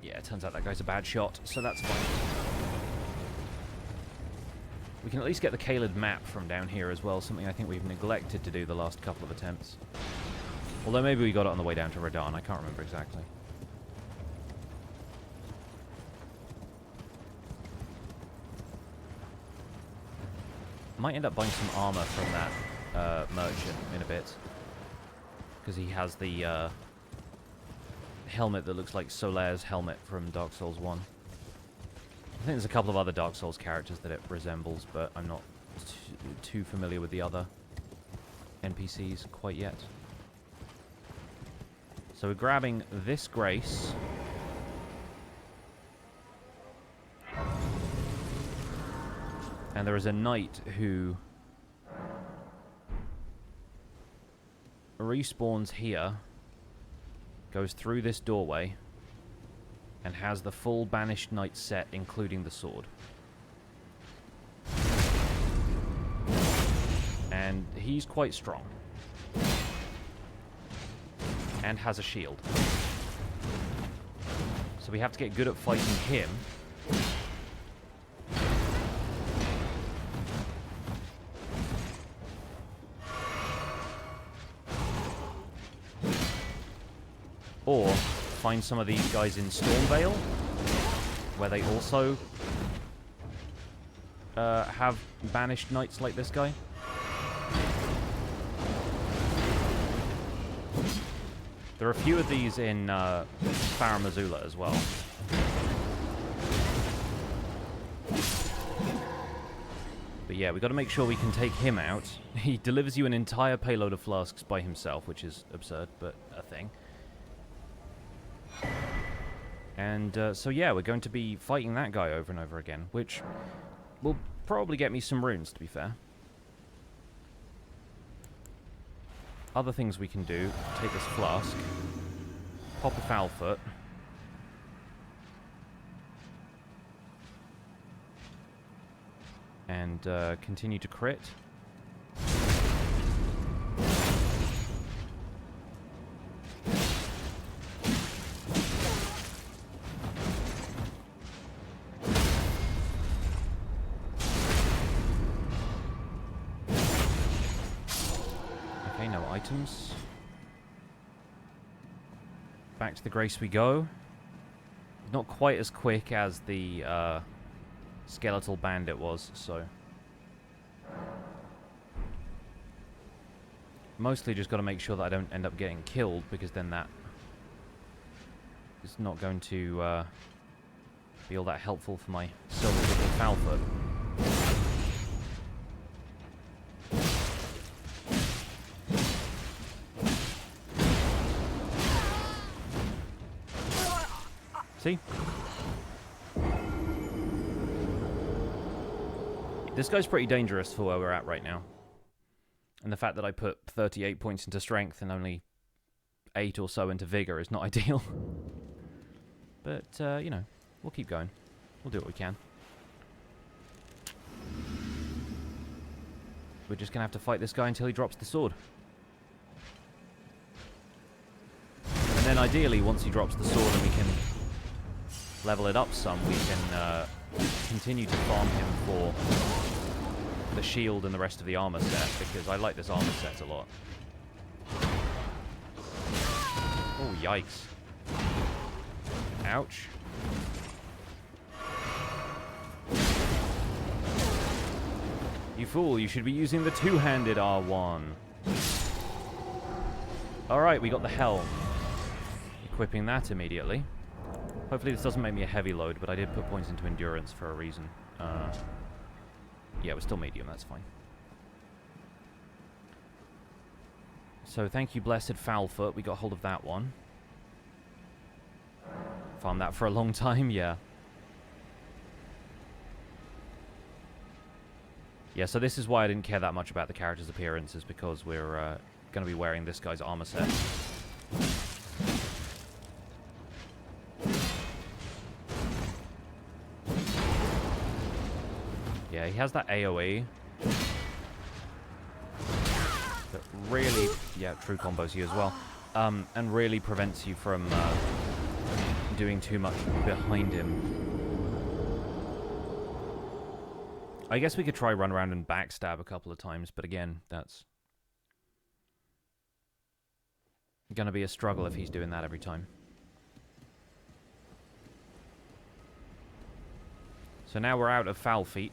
yeah, it turns out that guy's a bad shot, so that's fine. We can at least get the Caelid map from down here as well, something I think we've neglected to do the last couple of attempts. Although maybe we got it on the way down to Radahn, I can't remember exactly. Might end up buying some armor from that merchant in a bit, because he has the helmet that looks like Solaire's helmet from Dark Souls 1. I think there's a couple of other Dark Souls characters that it resembles, but I'm not too familiar with the other NPCs quite yet. So we're grabbing this Grace. And there is a knight who respawns here, goes through this doorway, and has the full Banished Knight set, including the sword. And he's quite strong. And has a shield. So we have to get good at fighting him. Or find some of these guys in Stormvale, where they also have banished knights like this guy. There are a few of these in Farum Azula as well. But yeah, we've got to make sure we can take him out. He delivers you an entire payload of flasks by himself, which is absurd, but a thing. And so yeah, we're going to be fighting that guy over and over again, which will probably get me some runes, to be fair. Other things we can do, take this flask, pop a foul foot, and continue to crit. Items. Back to the Grace we go. Not quite as quick as the skeletal bandit was, so mostly just got to make sure that I don't end up getting killed, because then that is not going to be all that helpful for my silver little foul foot. See? This guy's pretty dangerous for where we're at right now. And the fact that I put 38 points into strength and only 8 or so into vigor is not ideal. But, you know, we'll keep going. We'll do what we can. We're just going to have to fight this guy until he drops the sword. And then ideally, once he drops the sword and we can level it up some, we can continue to farm him for the shield and the rest of the armor set, because I like this armor set a lot. Oh, yikes. Ouch. You fool, you should be using the two-handed R1. Alright, we got the helm. Equipping that immediately. Hopefully this doesn't make me a heavy load, but I did put points into endurance for a reason. Yeah, we're still medium, that's fine. So thank you, Blessed Foulfoot. We got hold of that one. Farmed that for a long time, yeah. Yeah, so this is why I didn't care that much about the character's appearance, is because we're going to be wearing this guy's armor set. Yeah, he has that AoE that really, yeah, true combos you as well, and really prevents you from doing too much behind him. I guess we could try run around and backstab a couple of times, but again, that's gonna be a struggle if he's doing that every time. So now we're out of foul feet.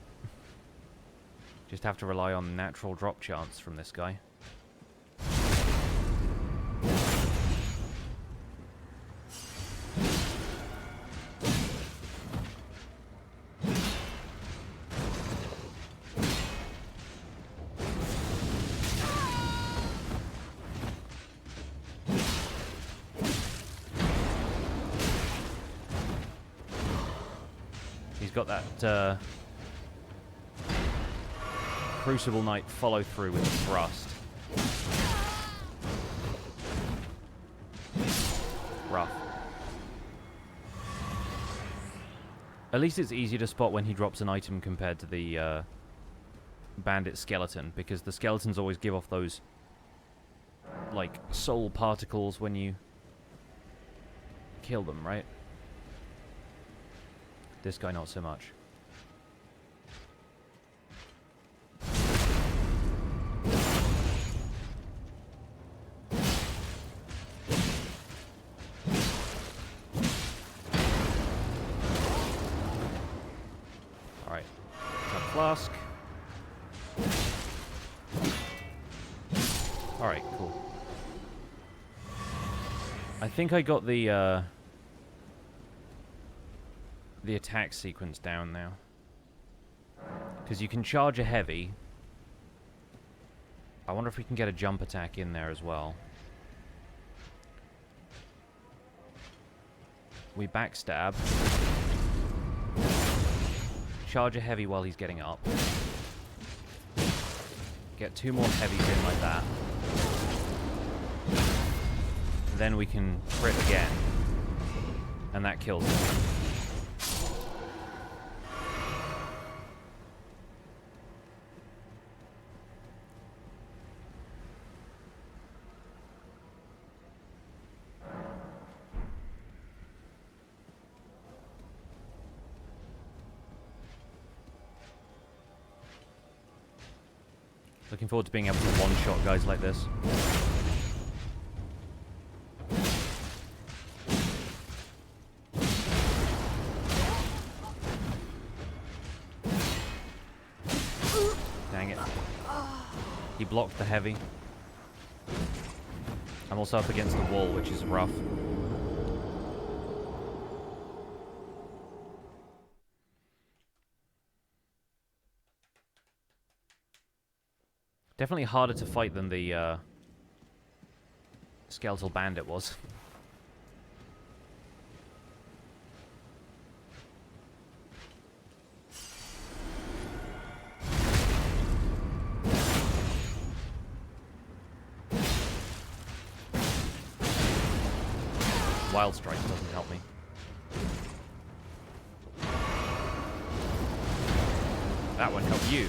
Just have to rely on natural drop chance from this guy. He's got that Crucible Knight follow through with thrust. Rough. At least it's easier to spot when he drops an item compared to the bandit skeleton, because the skeletons always give off those like soul particles when you kill them, right? This guy not so much. Alright. Flask. Alright, cool. I think I got the attack sequence down now. Because you can charge a heavy. I wonder if we can get a jump attack in there as well. We backstab. Charge a heavy while he's getting up. Get 2 more heavies in like that. Then we can crit again. And that kills him. Looking forward to being able to one-shot guys like this. Dang it. He blocked the heavy. I'm also up against the wall, which is rough. Definitely harder to fight than the skeletal bandit was. Wild Strike doesn't help me. That one helped you.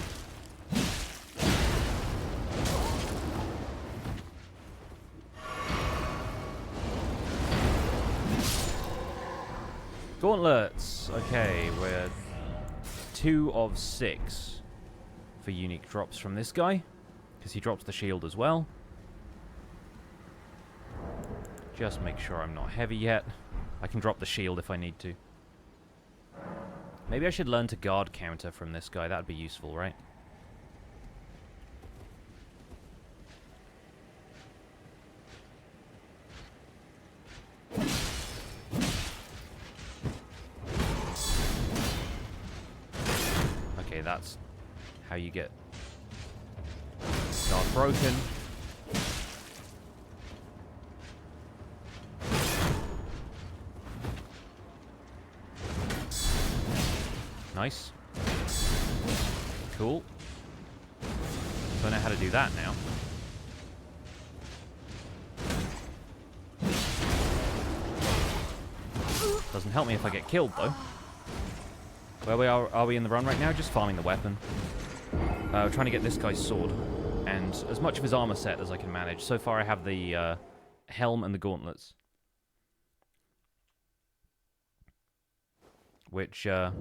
Gauntlets. Okay, we're 2 of 6 for unique drops from this guy, because he drops the shield as well. Just make sure I'm not heavy yet. I can drop the shield if I need to. Maybe I should learn to guard counter from this guy. That'd be useful, right? Okay, that's how you get guard broken. Nice. Cool. So I know how to do that now. Doesn't help me if I get killed, though. Where are we in the run right now? Just farming the weapon. We're trying to get this guy's sword. And as much of his armor set as I can manage. So far I have the helm and the gauntlets. Which, I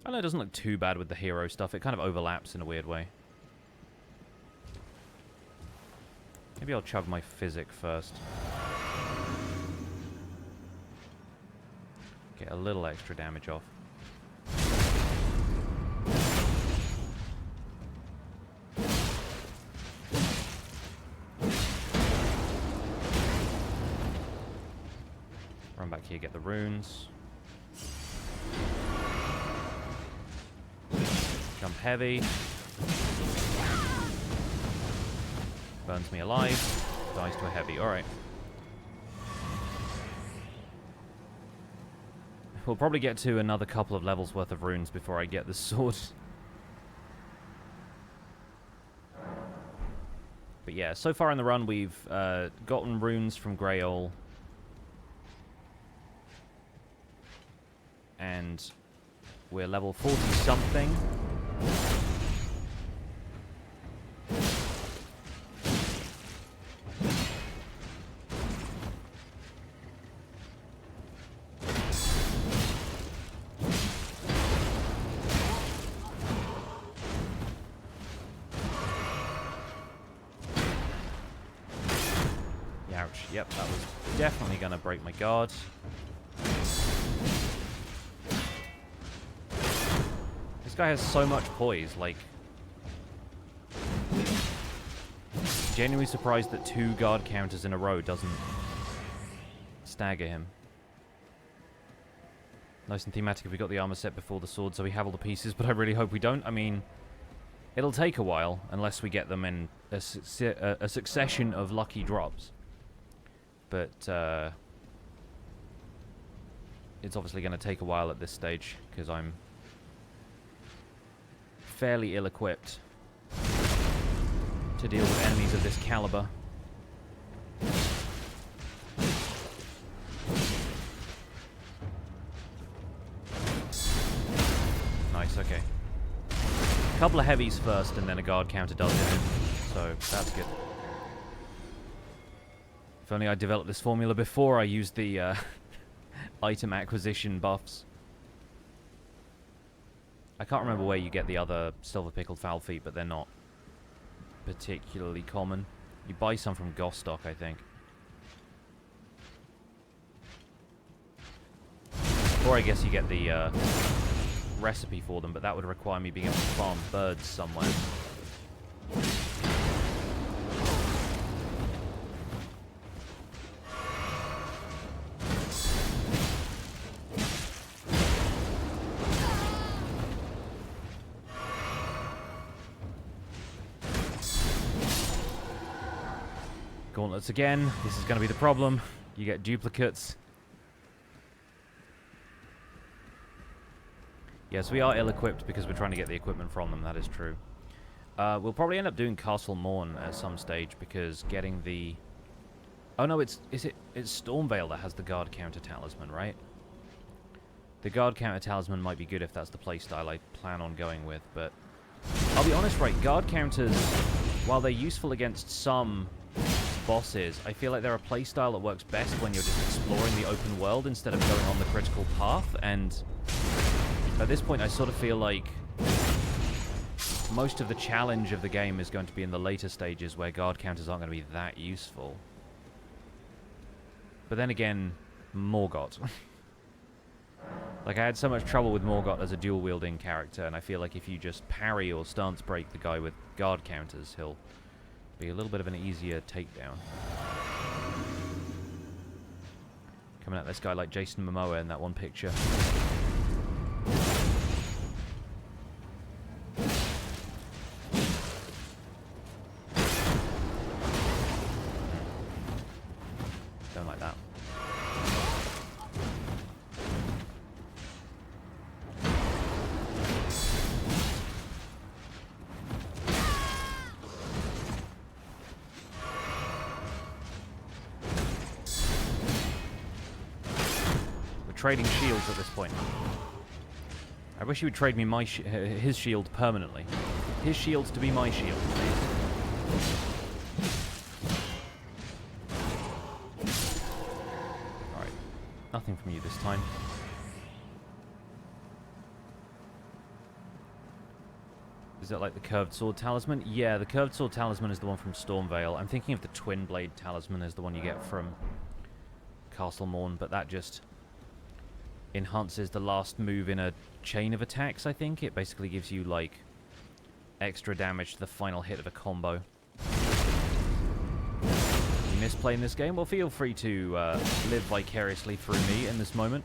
know it doesn't look too bad with the hero stuff. It kind of overlaps in a weird way. Maybe I'll chug my physic first. Get a little extra damage off. Run back here, get the runes. Jump heavy. Burns me alive. Dies to a heavy. Alright. We'll probably get to another couple of levels worth of runes before I get the sword. But yeah, so far in the run, we've gotten runes from Grail. And we're level 40-something. Ouch. Yep, that was definitely going to break my guard. This guy has so much poise, like... Genuinely surprised that 2 guard counters in a row doesn't stagger him. Nice and thematic if we got the armor set before the sword, so we have all the pieces, but I really hope we don't. I mean, it'll take a while, unless we get them in a succession of lucky drops. But, it's obviously going to take a while at this stage, because I'm fairly ill-equipped to deal with enemies of this caliber. Nice, okay. A couple of heavies first, and then a guard counter does it. So, that's good. If only I developed this formula before I used the item acquisition buffs. I can't remember where you get the other silver pickled foul feet, but they're not particularly common. You buy some from Gostock, I think. Or I guess you get the recipe for them, but that would require me being able to farm birds somewhere. Gauntlets again. This is going to be the problem. You get duplicates. Yes, we are ill-equipped because we're trying to get the equipment from them. That is true. We'll probably end up doing Castle Morn at some stage because getting the... Oh no, it's Stormveil that has the guard counter talisman, right? The guard counter talisman might be good if that's the playstyle I plan on going with, but I'll be honest, right? Guard counters, while they're useful against some bosses, I feel like they're a playstyle that works best when you're just exploring the open world instead of going on the critical path, and at this point I sort of feel like most of the challenge of the game is going to be in the later stages where guard counters aren't going to be that useful. But then again, Morgott. Like, I had so much trouble with Morgott as a dual-wielding character, and I feel like if you just parry or stance break the guy with guard counters, he'll be a little bit of an easier takedown. Coming at this guy like Jason Momoa in that one picture. Don't like that. Trading shields at this point. I wish he would trade me my his shield permanently. His shield's to be my shield. Alright. Nothing from you this time. Is that like the curved sword talisman? Yeah, the curved sword talisman is the one from Stormveil. I'm thinking of the twin blade talisman is the one you get from Castle Morn, but that just enhances the last move in a chain of attacks, I think. It basically gives you, like, extra damage to the final hit of a combo. You miss playing this game? Well, feel free to live vicariously through me in this moment.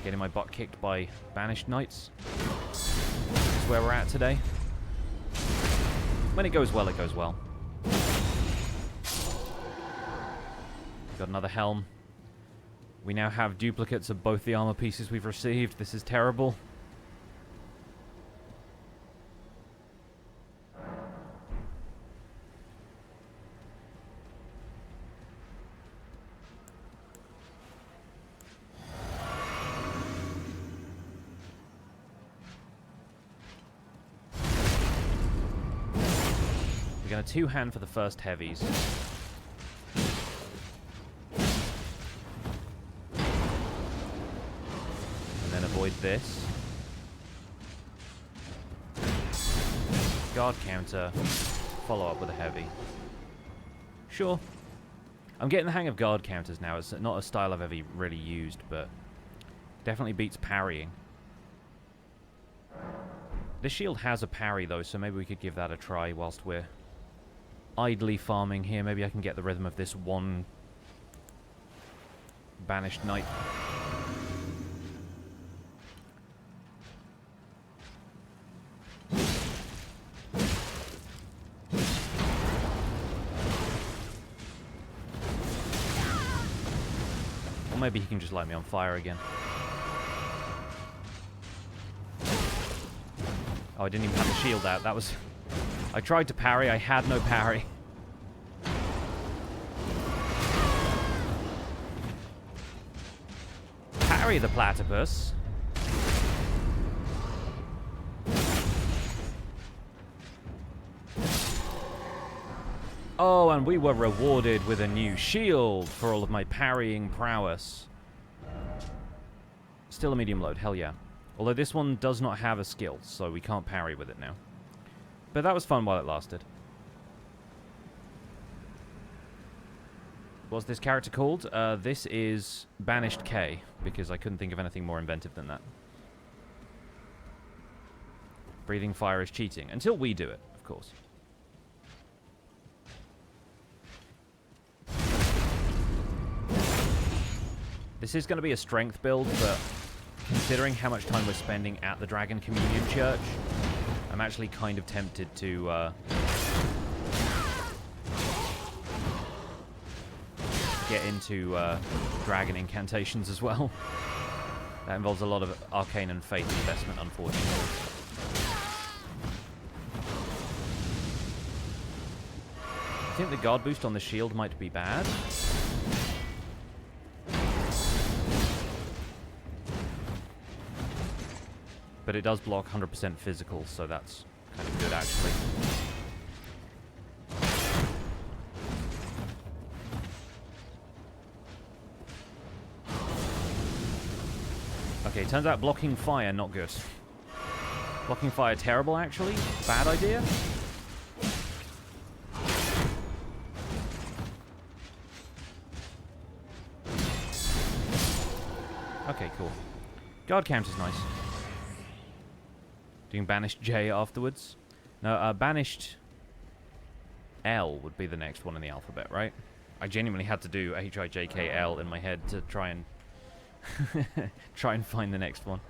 Getting my butt kicked by Banished Knights. That's where we're at today. When it goes well, it goes well. Got another helm. We now have duplicates of both the armor pieces we've received. This is terrible. We're going to two-hand for the first heavies. And then avoid this. Guard counter. Follow up with a heavy. Sure. I'm getting the hang of guard counters now. It's not a style I've ever really used, but definitely beats parrying. This shield has a parry, though, so maybe we could give that a try whilst we're idly farming here. Maybe I can get the rhythm of this one Banished Knight. Or maybe he can just light me on fire again. Oh, I didn't even have the shield out. That was... I tried to parry. I had no parry. Parry the platypus. Oh, and we were rewarded with a new shield for all of my parrying prowess. Still a medium load. Hell yeah. Although this one does not have a skill, so we can't parry with it now. But that was fun while it lasted. What's this character called? This is Banished K, because I couldn't think of anything more inventive than that. Breathing fire is cheating. Until we do it, of course. This is going to be a strength build, but considering how much time we're spending at the Dragon Communion Church, I'm actually kind of tempted to get into dragon incantations as well. That involves a lot of arcane and faith investment, unfortunately. I think the guard boost on the shield might be bad. But it does block 100% physical, so that's kind of good, actually. Okay, turns out blocking fire, not good. Blocking fire, terrible, actually. Bad idea. Okay, cool. Guard count is nice. Doing Banished J afterwards. No, Banished L would be the next one in the alphabet, right? I genuinely had to do H-I-J-K-L in my head to try and try and find the next one.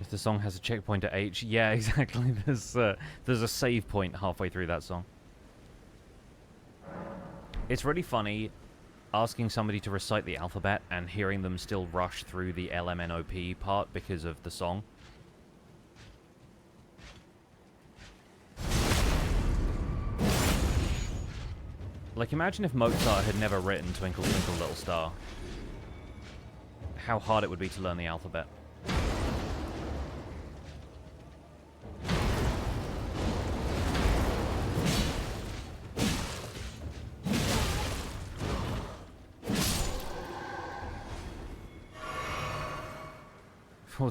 The song has a checkpoint at H. Yeah, exactly. There's a save point halfway through that song. It's really funny asking somebody to recite the alphabet and hearing them still rush through the LMNOP part because of the song. Like, imagine if Mozart had never written Twinkle Twinkle Little Star. How hard it would be to learn the alphabet.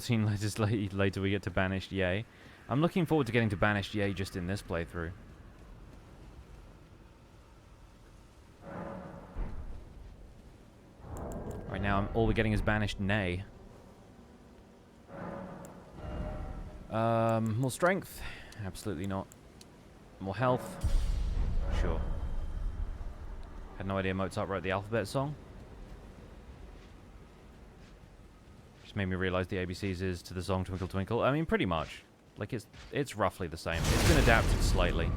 Letters later we get to Banished Yay. I'm looking forward to getting to Banished Yay just in this playthrough. Right now all we're getting is Banished Nay. More strength? Absolutely not. More health? Sure. Had no idea Mozart wrote the alphabet song. Just made me realize the ABCs is to the song Twinkle Twinkle. I mean, pretty much. Like, it's roughly the same. It's been adapted slightly.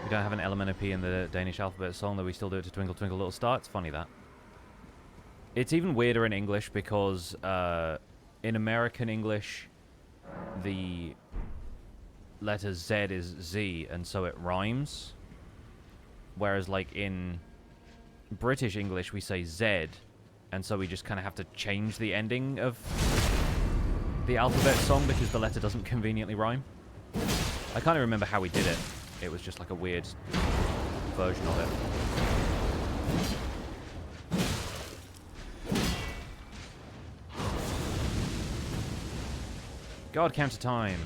We don't have an element of P in the Danish alphabet song, though we still do it to Twinkle Twinkle Little Star. It's funny, that. It's even weirder in English because in American English, the letter Z is Z, and so it rhymes. Whereas, like, in British English, we say Z, and so we just kind of have to change the ending of the alphabet song because the letter doesn't conveniently rhyme. I can't even remember how we did it. It was just like a weird version of it. God counter time.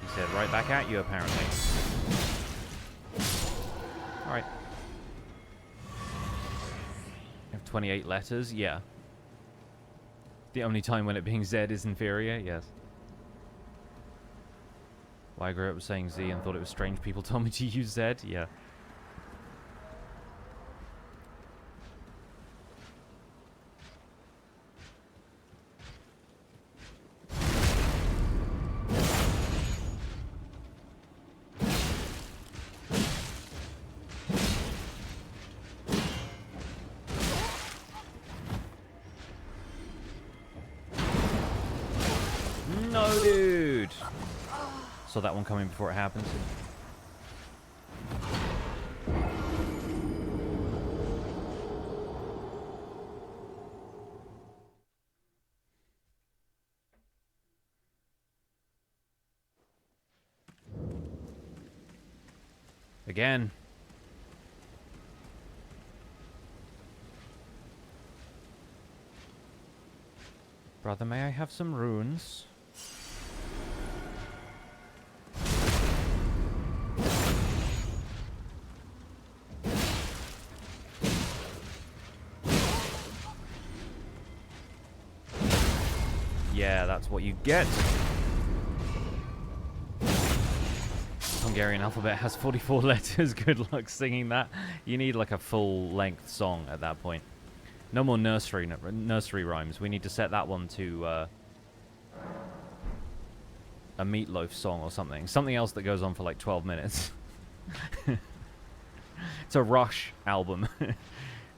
He said right back at you, apparently. Alright. You have 28 letters? Yeah. The only time when it being Z is inferior? Yes. Well, I grew up saying Z and thought it was strange people told me to use Z? Yeah. No, dude! Saw that one coming before it happened. Again. Brother, may I have some runes? Yeah, that's what you get. Hungarian alphabet has 44 letters. Good luck singing that. You need like a full-length song at that point. No more nursery rhymes. We need to set that one to a Meatloaf song or something. Something else that goes on for like 12 minutes. It's a Rush album.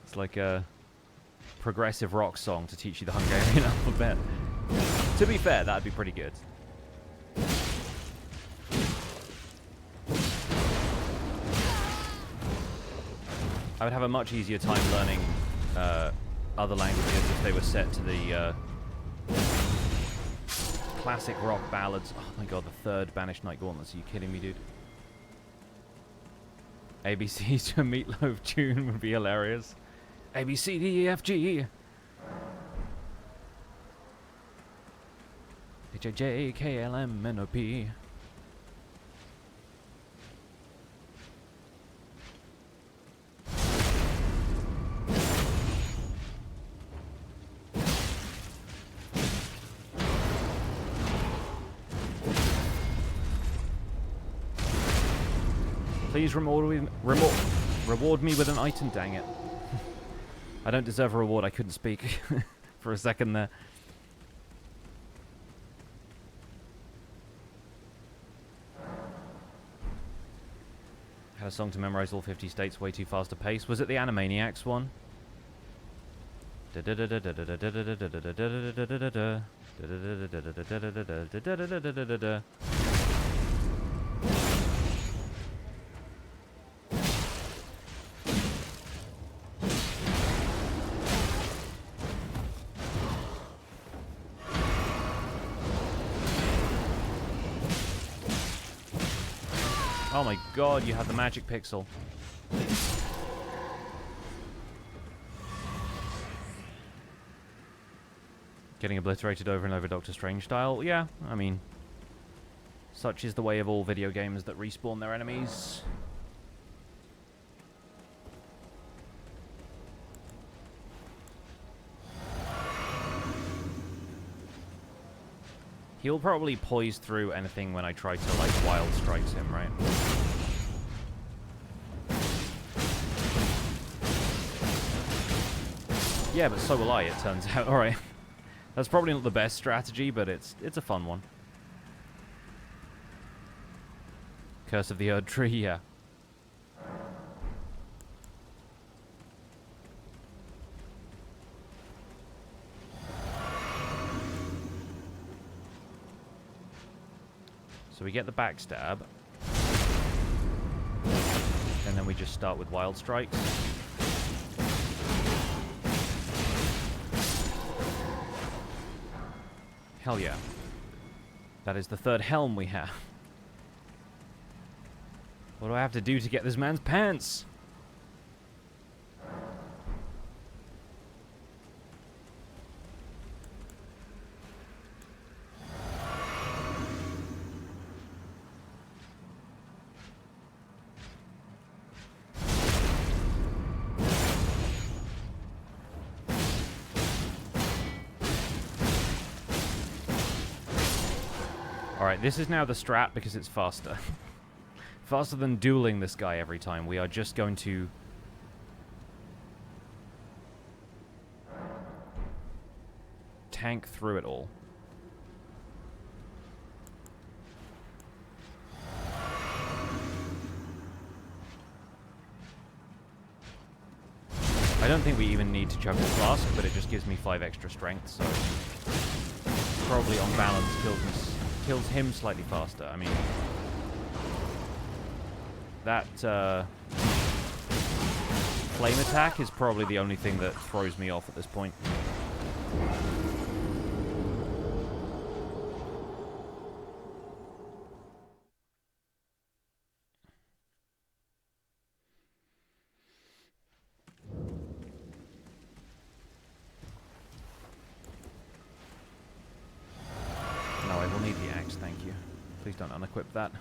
It's like a progressive rock song to teach you the Hungarian alphabet. To be fair, that'd be pretty good. I would have a much easier time learning other languages if they were set to the classic rock ballads. Oh my god, the third Banished Night Gauntlets. Are you kidding me, dude? ABC to a Meatloaf tune would be hilarious. A, B, C, D, E, F, G. H, I, J, K, L, M, N, O, P. Please reward me with an item, dang it. I don't deserve a reward, I couldn't speak for a second there. Had a song to memorize all 50 states way too fast a pace. Was it the Animaniacs one? Oh my god, you have the magic pixel. Getting obliterated over and over Doctor Strange style? Yeah, I mean, such is the way of all video games that respawn their enemies. He'll probably poise through anything when I try to, like, wild strikes him, right? Yeah, but so will I, it turns out. Alright. That's probably not the best strategy, but it's a fun one. Curse of the Erd Tree, yeah. So we get the backstab. And then we just start with wild strikes. Hell yeah. That is the third helm we have. What do I have to do to get this man's pants? Alright, this is now the strat because it's faster. Faster than dueling this guy every time. We are just going to... tank through it all. I don't think we even need to chug the flask, but it just gives me 5 extra strength, so... probably on balance kills him slightly faster. I mean... that, flame attack is probably the only thing that throws me off at this point. No, I will need the axe, thank you. Please don't unequip that.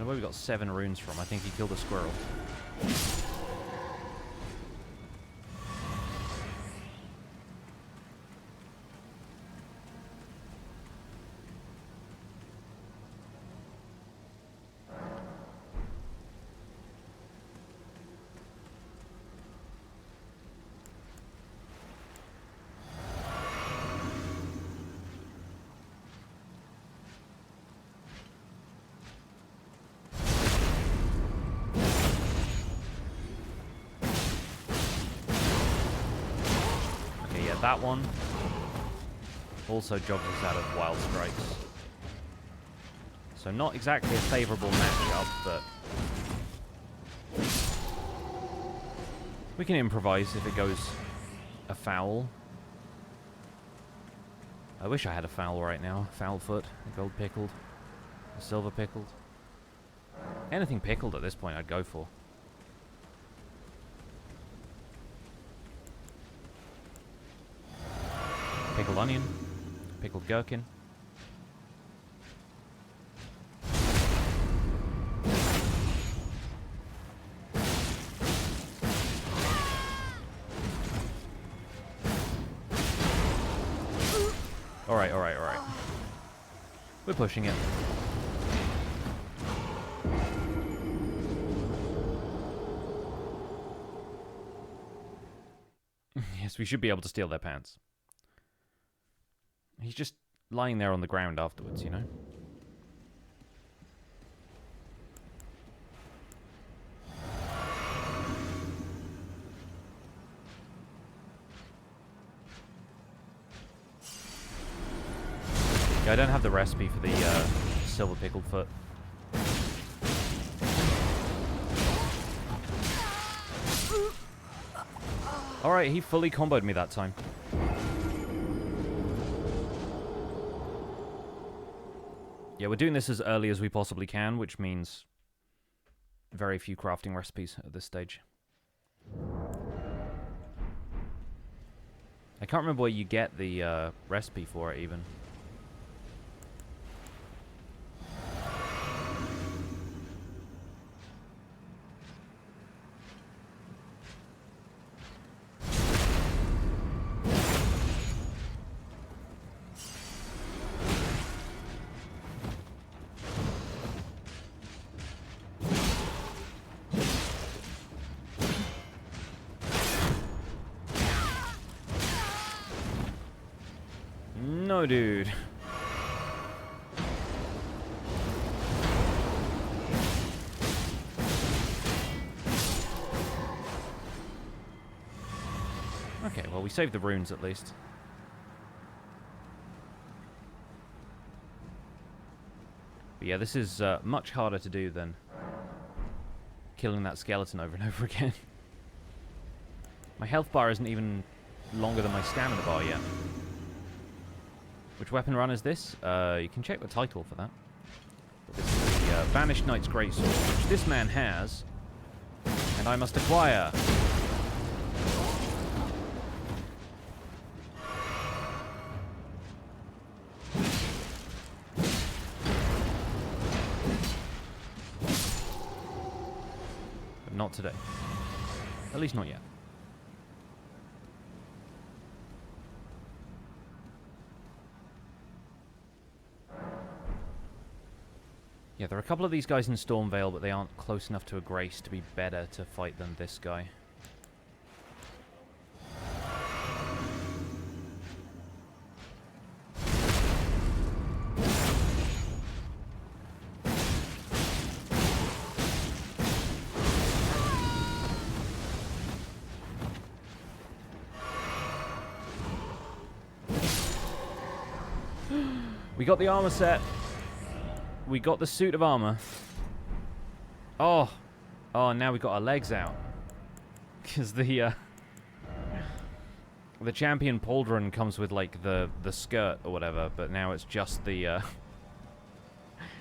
Where we got 7 runes from. I think he killed a squirrel. That one also jogs us out of wild strikes. So not exactly a favourable matchup, but we can improvise if it goes afoul. I wish I had a foul right now. Foul foot, a gold pickled, a silver pickled. Anything pickled at this point I'd go for. Pickled onion, pickled gherkin. Alright, alright, alright. We're pushing it. Yes, we should be able to steal their pants. He's just lying there on the ground afterwards, you know? Yeah, I don't have the recipe for the silver pickled foot. Alright, he fully comboed me that time. Yeah, we're doing this as early as we possibly can, which means very few crafting recipes at this stage. I can't remember where you get the recipe for it, even. No, dude. Okay, well, we saved the runes at least. But yeah, this is much harder to do than killing that skeleton over and over again. My health bar isn't even longer than my stamina bar yet. Which weapon run is this? You can check the title for that. But this is the Banished Knight's Greatsword, which this man has, and I must acquire. But not today. At least not yet. Yeah, there are a couple of these guys in Stormvale, but they aren't close enough to a Grace to be better to fight than this guy. We got the armor set. We got the suit of armor. Oh. Oh, now we got our legs out. Because the champion pauldron comes with, like, the skirt or whatever, but now it's just the,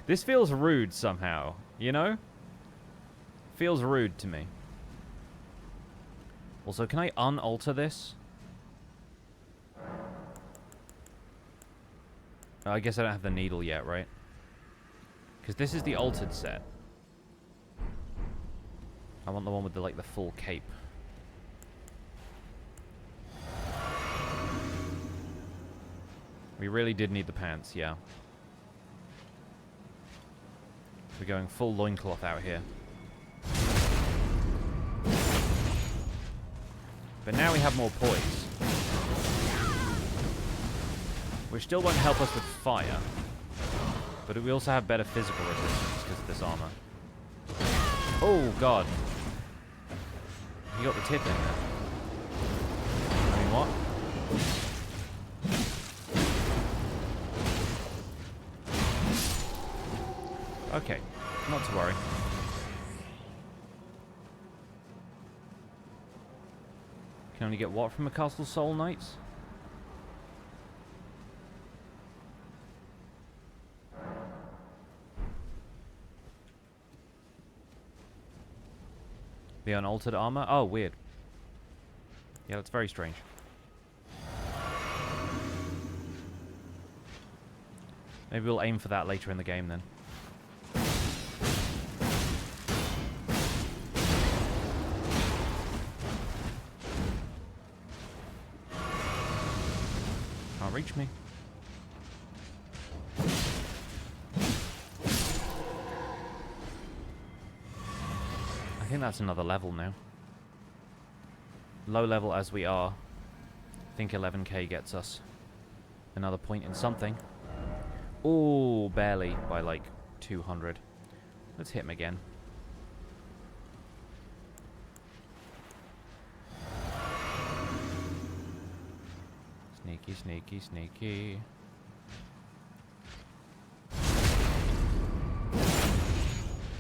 This feels rude somehow, you know? Feels rude to me. Also, can I unalter this? I guess I don't have the needle yet, right? Because this is the altered set. I want the one with the, like, the full cape. We really did need the pants, yeah. We're going full loincloth out here. But now we have more poise. Which still won't help us with fire. But we also have better physical resistance because of this armor. Oh, God. He got the tip in there. I mean, what? Okay, not to worry. Can only get what from a Castle Soul Knights? The unaltered armor? Oh, weird. Yeah, that's very strange. Maybe we'll aim for that later in the game then. Can't reach me. I think that's another level now. Low level as we are. I think 11k gets us another point in something. Oh, barely by like 200. Let's hit him again. Sneaky, sneaky, sneaky.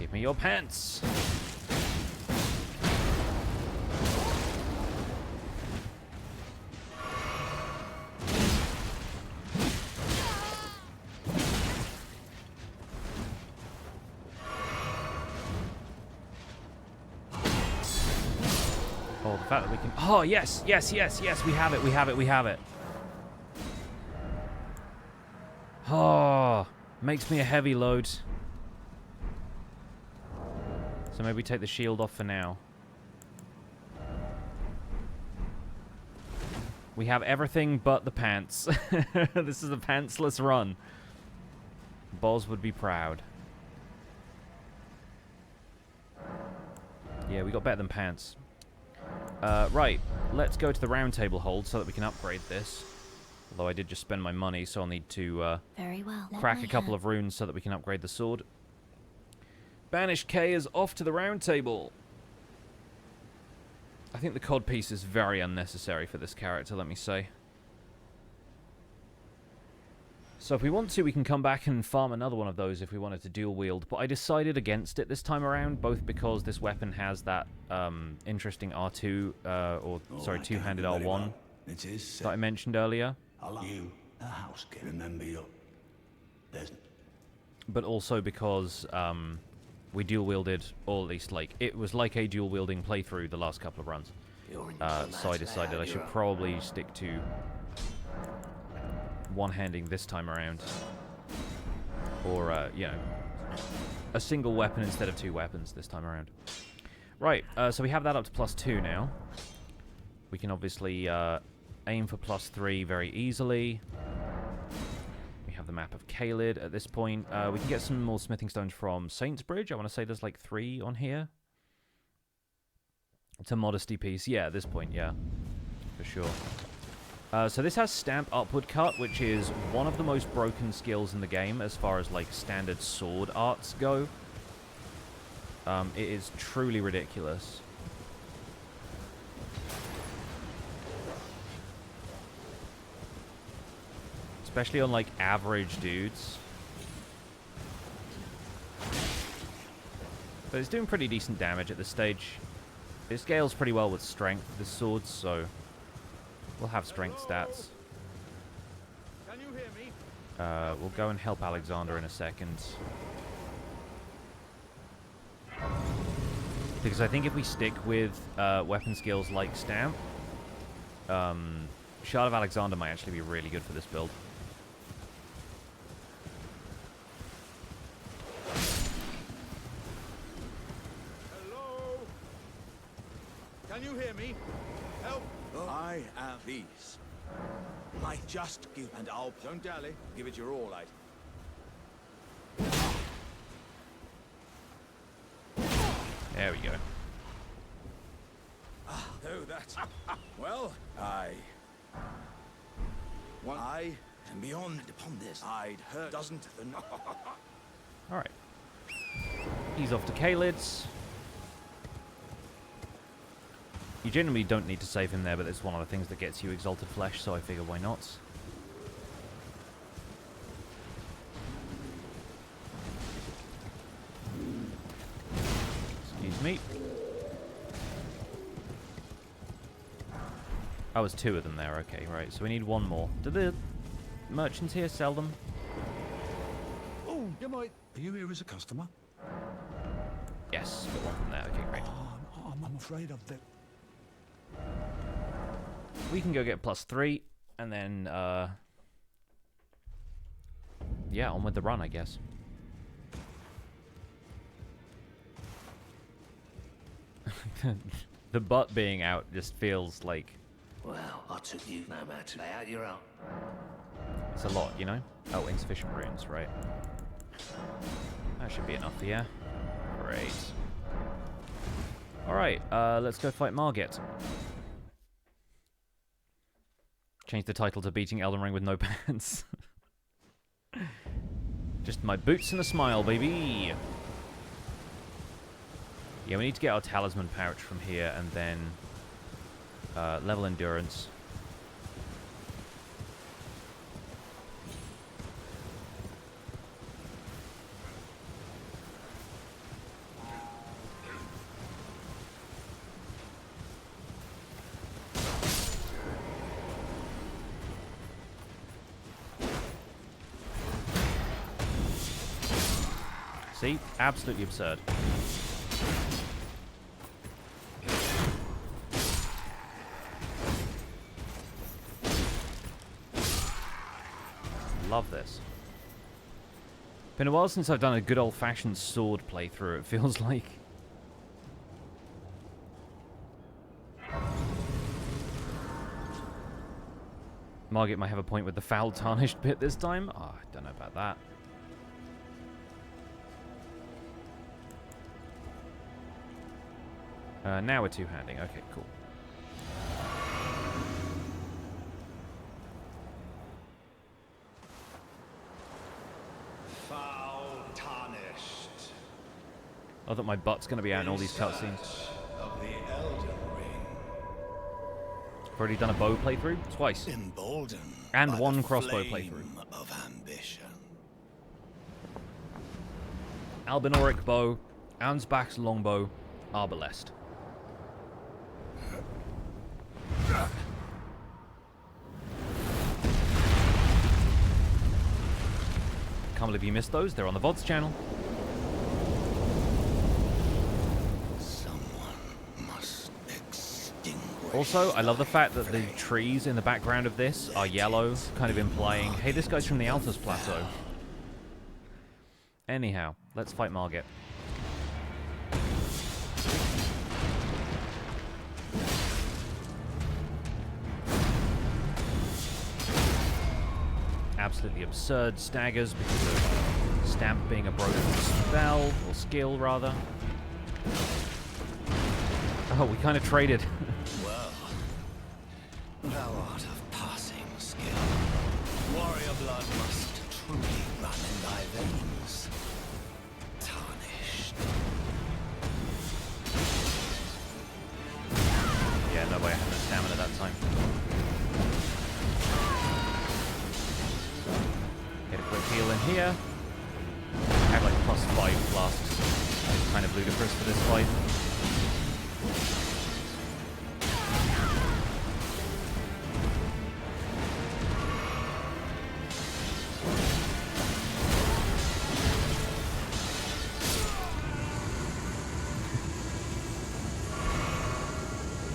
Give me your pants! Oh, the fact that we can... Oh, yes, yes, yes, yes, we have it, we have it, we have it. Oh, makes me a heavy load. So maybe take the shield off for now. We have everything but the pants. This is a pantsless run. Boz would be proud. Yeah, we got better than pants. Right, let's go to the round table hold so that we can upgrade this. Although I did just spend my money, so I'll need to Very well. crack a couple of runes so that we can upgrade the sword. Banished K is off to the round table. I think the cod piece is very unnecessary for this character, let me say. So if we want to, we can come back and farm another one of those if we wanted to dual wield, but I decided against it this time around, both because this weapon has that interesting R2, two-handed R1 well. It is that I mentioned earlier. you, a housekeeper. Remember your... There's... But also because we dual wielded, or at least like it was like a dual wielding playthrough the last couple of runs. So I decided I should probably stick to one-handing this time around, or you know, a single weapon instead of two weapons this time around. Right, so we have that up to +2 now. We can obviously aim for +3 very easily. We have the map of Caelid at this point. We can get some more smithing stones from Saint's Bridge. I want to say there's like 3 on here. It's a modesty piece. Yeah, at this point, yeah, for sure. So this has Stamp Upward Cut, which is one of the most broken skills in the game as far as like standard sword arts go. It is truly ridiculous. Especially on like average dudes. But it's doing pretty decent damage at this stage. It scales pretty well with strength, this sword, so we'll have strength stats. Can you hear me? We'll go and help Alexander in a second. Because I think if we stick with weapon skills like Stamp, Shard of Alexander might actually be really good for this build. Hello? Can you hear me? Help! I am these. I just give, and I'll Don't dally. give it your all, I. There we go. Oh, that. Well, I and beyond upon this, I'd heard doesn't the. Alright. He's off to Caelid's. You generally don't need to save him there, but it's one of the things that gets you Exalted Flesh, so I figure why not. Excuse me. Oh, there's 2 of them there, okay, right. So we need 1 more. Do the merchants here sell them? Oh, you might... Are you here as a customer? Yes, got 1 from there, okay, great. Oh, I'm afraid of the... We can go get +3, and then, yeah, on with the run, I guess. The butt being out just feels like... Well, I took you no matter. Lay out your own. It's a lot, you know? Oh, insufficient runes, right. That should be enough, yeah. Great. Alright, let's go fight Margit. Change the title to Beating Elden Ring with No Pants. Just my boots and a smile, baby! Yeah, we need to get our talisman pouch from here and then level endurance. See? Absolutely absurd. Love this. Been a while since I've done a good old-fashioned sword playthrough, it feels like. Margit might have a point with the foul tarnished bit this time. Oh, I don't know about that. Now we're two-handing. Okay, cool. I thought my butt's going to be out in all these cutscenes. Of the Elden Ring. I've already done a bow playthrough twice. Emboldened And by one the crossbow flame playthrough. of ambition. Albinoric bow, Ansbach's longbow, arbalest. Can't believe you missed those. They're on the VODs channel. Someone must extinguish. Also, I love the fact that the trees in the background of this are yellow, kind of implying, hey, this guy's from the Altus Plateau. Anyhow, let's fight Margit. Absolutely absurd staggers because of Stamp being a broken spell, or skill rather. Oh, we kind of traded. Well, thou art of passing skill. Warrior blood must truly run in thy veins. Tarnished. Yeah, no way I had no stamina that time. Get a quick heal in here. I have like +5 flasks. Kind of ludicrous for this fight.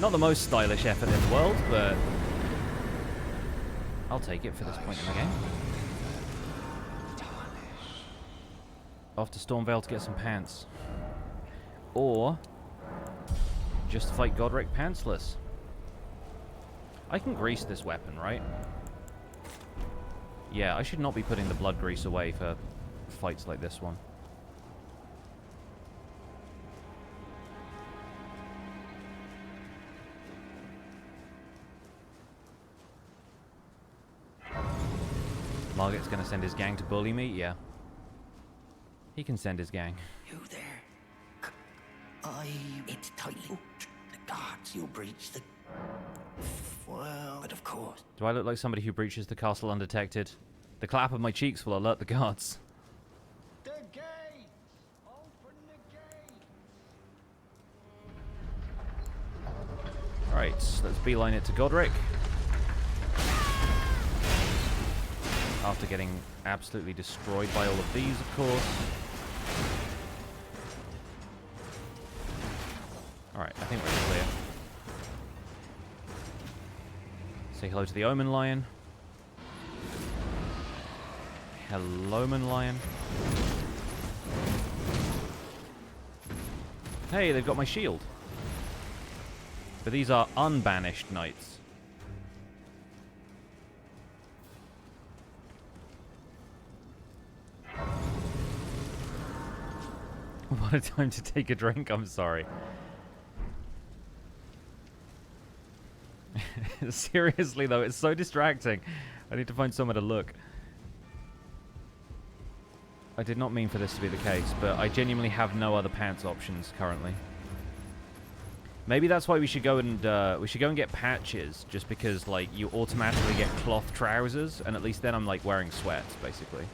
Not the most stylish effort in the world, but I'll take it for this point in the game. Off to Stormvale to get some pants. Or just fight Godrick pantsless. I can grease this weapon, right? Yeah, I should not be putting the blood grease away for fights like this one. Margit's gonna send his gang to bully me? Yeah. He can send his gang. You there? It's tightly. The guards, you'll breach the... Well, but of course. Do I look like somebody who breaches the castle undetected? The clap of my cheeks will alert the guards. The gate! Open the gate! Alright, let's beeline it to Godrick. After getting absolutely destroyed by all of these, of course. Alright, I think we're clear. Say hello to the Omen Lion. Hello, Omen Lion. Hey, they've got my shield. But these are unbanished knights. What a time to take a drink, I'm sorry. Seriously though, it's so distracting. I need to find somewhere to look. I did not mean for this to be the case, but I genuinely have no other pants options currently. Maybe that's why we should go and get patches, just because like you automatically get cloth trousers, and at least then I'm like wearing sweats basically.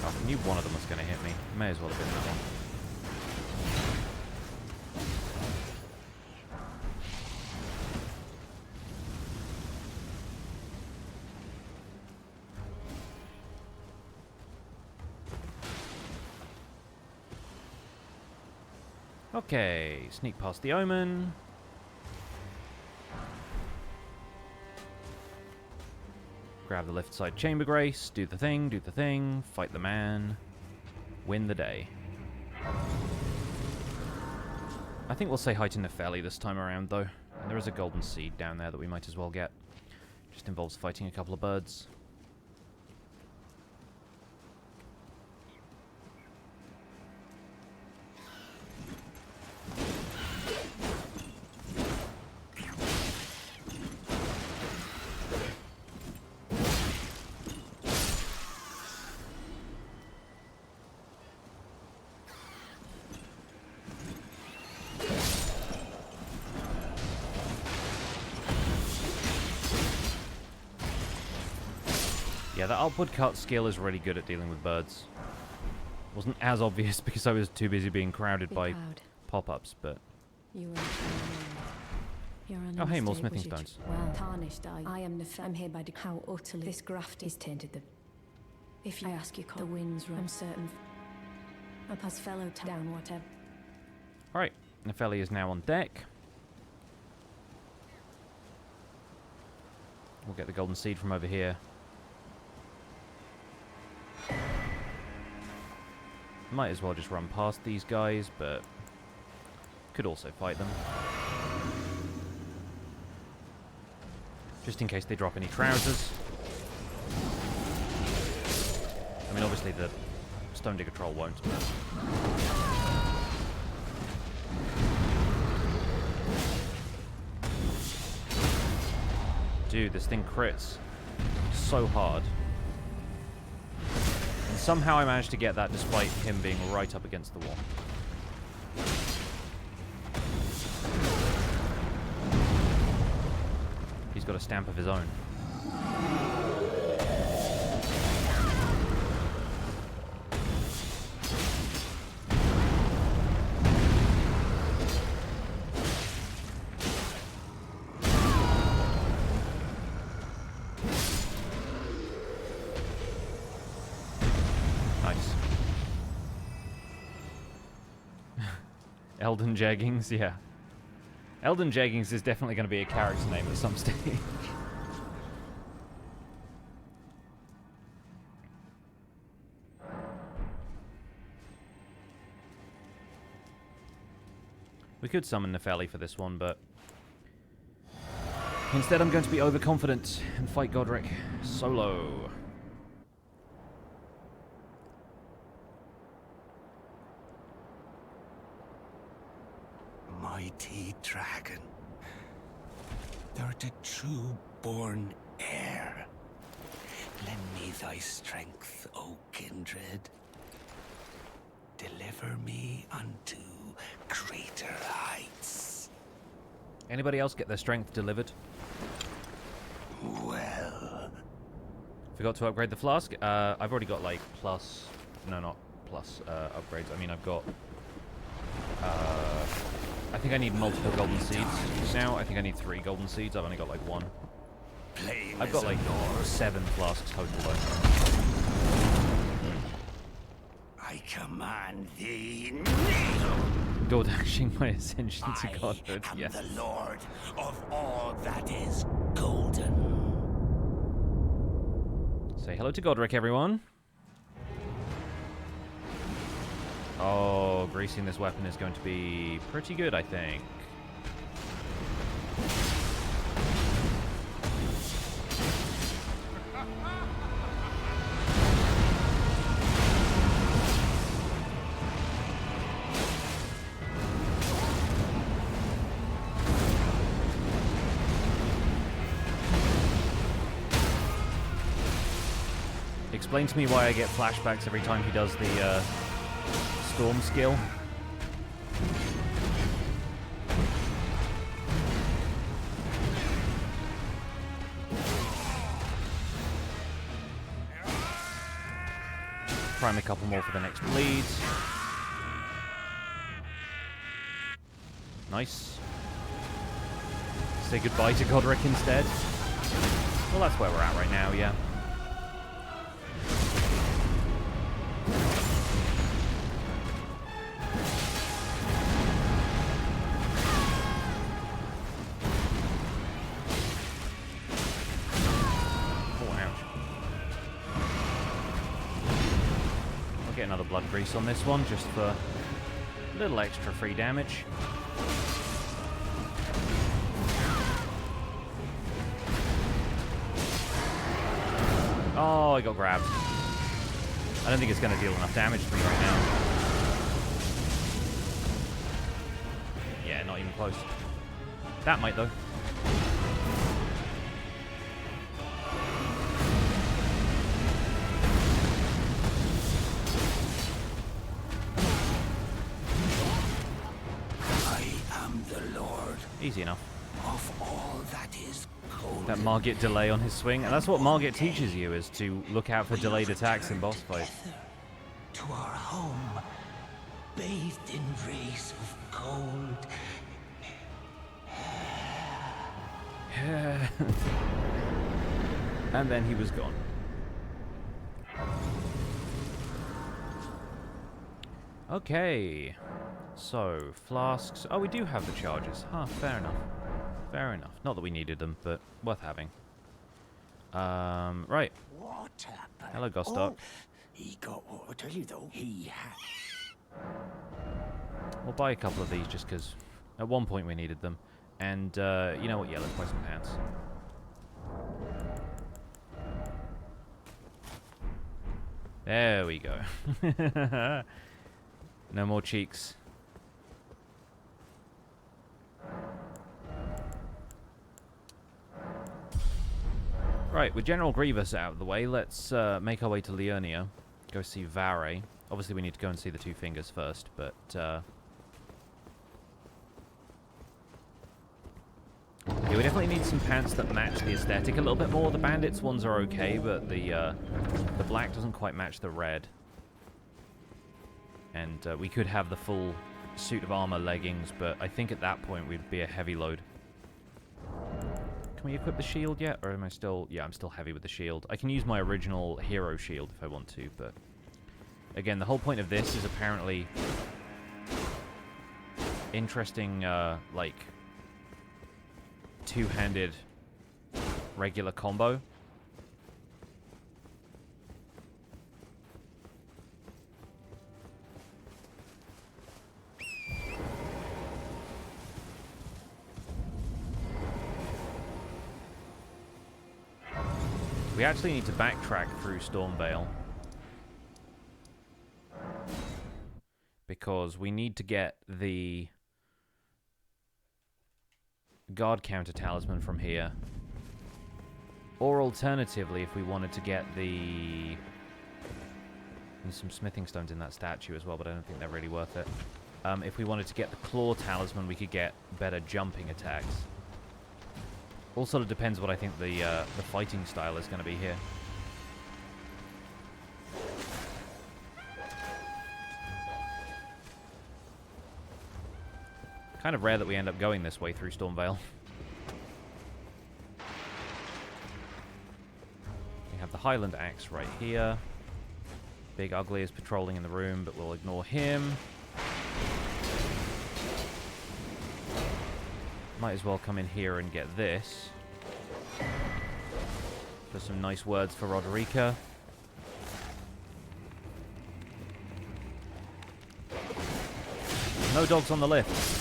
I knew one of them was going to hit me. May as well have been that one. Okay, sneak past the Omen. Grab the left side chamber grace, do the thing, fight the man, win the day. I think we'll say hi to Nepheli this time around though. And there is a golden seed down there that we might as well get. Just involves fighting a couple of birds. Yeah, that upward cut skill is really good at dealing with birds. Wasn't as obvious because I was too busy being crowded Be by proud. pop-ups, but... You are You're Oh, hey, more unstable, smithing you stones. Well, tarnished I am the I'm hereby how utterly this graft is tainted the... If you ask your the winds run, I'm certain... I'll pass fellow down whatever. Alright, Nefeli is now on deck. We'll get the golden seed from over here. Might as well just run past these guys, but could also fight them. Just in case they drop any trousers. I mean, obviously the Stone Digger Troll won't, but... Dude, this thing crits so hard. And somehow I managed to get that despite him being right up against the wall. He's got a stamp of his own. Elden Jeggings, yeah. Elden Jeggings is definitely going to be a character name at some stage. We could summon Nefeli for this one, but... Instead I'm going to be overconfident and fight Godrick solo. Mighty dragon, thou'rt a true born heir. Lend me thy strength, O kindred. Deliver me unto greater heights. Anybody else get their strength delivered? Well, Forgot to upgrade the flask. I've already got like plus... No, not plus upgrades. I mean, I've got... I think I need multiple golden seeds now. I think I need 3 golden seeds. I've only got like 1. I've got like 7 flasks total though. I command thee, Door dashing my ascension to I godhood. am Yes. the lord of all that is golden. Say hello to Godrick, everyone. Oh, greasing this weapon is going to be pretty good, I think. Explain to me why I get flashbacks every time he does the storm skill. Prime a couple more for the next bleed. Nice. Say goodbye to Godrick instead. Well, that's where we're at right now, yeah. Another blood grease on this one, just for a little extra free damage. Oh, I got grabbed. I don't think it's going to deal enough damage to me right now. Yeah, not even close. That might, though. I am the lord Easy enough. of all that is that Margit delay on his swing. And that's what Margit teaches you, is to look out for delayed attacks in boss fights. To our home, bathed in rays of gold. And then he was gone. Okay. So, flasks. Oh, we do have the charges. Huh, fair enough. Fair enough. Not that we needed them, but worth having. Right. Hello, Gostock. Oh, he got what I tell you though. He had. We'll buy a couple of these just because at one point we needed them. And, you know what? Yeah, let's buy some pants. There we go. No more cheeks. Right, with General Grievous out of the way, let's make our way to Liurnia. Go see Varre. Obviously, we need to go and see the Two Fingers first, but... yeah, we definitely need some pants that match the aesthetic a little bit more. The Bandits ones are okay, but the black doesn't quite match the red. And we could have the full suit of armor leggings, but I think at that point we'd be a heavy load. Can we equip the shield yet? Or am I still... Yeah, I'm still heavy with the shield. I can use my original hero shield if I want to, but... Again, the whole point of this is apparently... interesting, like... two-handed regular combo. We actually need to backtrack through Stormvale because we need to get the guard counter talisman from here, or alternatively, if we wanted to get the... There's some smithing stones in that statue as well, but I don't think they're really worth it. If we wanted to get the claw talisman, we could get better jumping attacks. All sort of depends what I think the fighting style is going to be here. Kind of rare that we end up going this way through Stormvale. We have the Highland Axe right here. Big Ugly is patrolling in the room, but we'll ignore him. Might as well come in here and get this. For some nice words for Roderica. No dogs on the lift.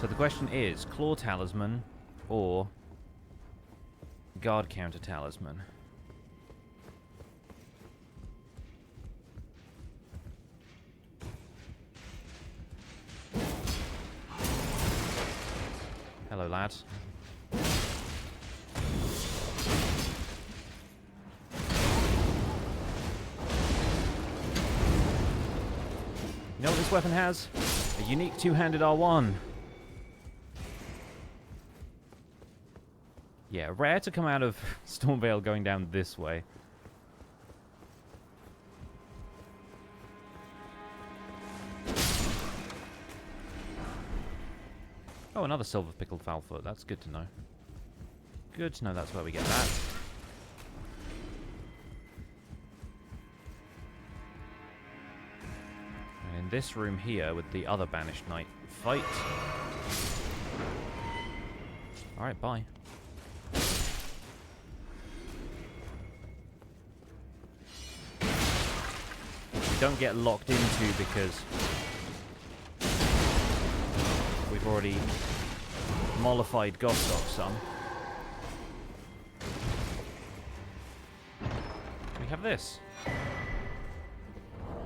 So the question is, Claw Talisman or Guard Counter Talisman? Hello, lads. You know what this weapon has? A unique two-handed R1. Yeah, rare to come out of Stormvale going down this way. Oh, another silver pickled foulfoot. That's good to know. Good to know that's where we get that. And in this room here with the other Banished Knight fight. Alright, bye. We don't get locked into because we've already mollified Gostock some. We have this.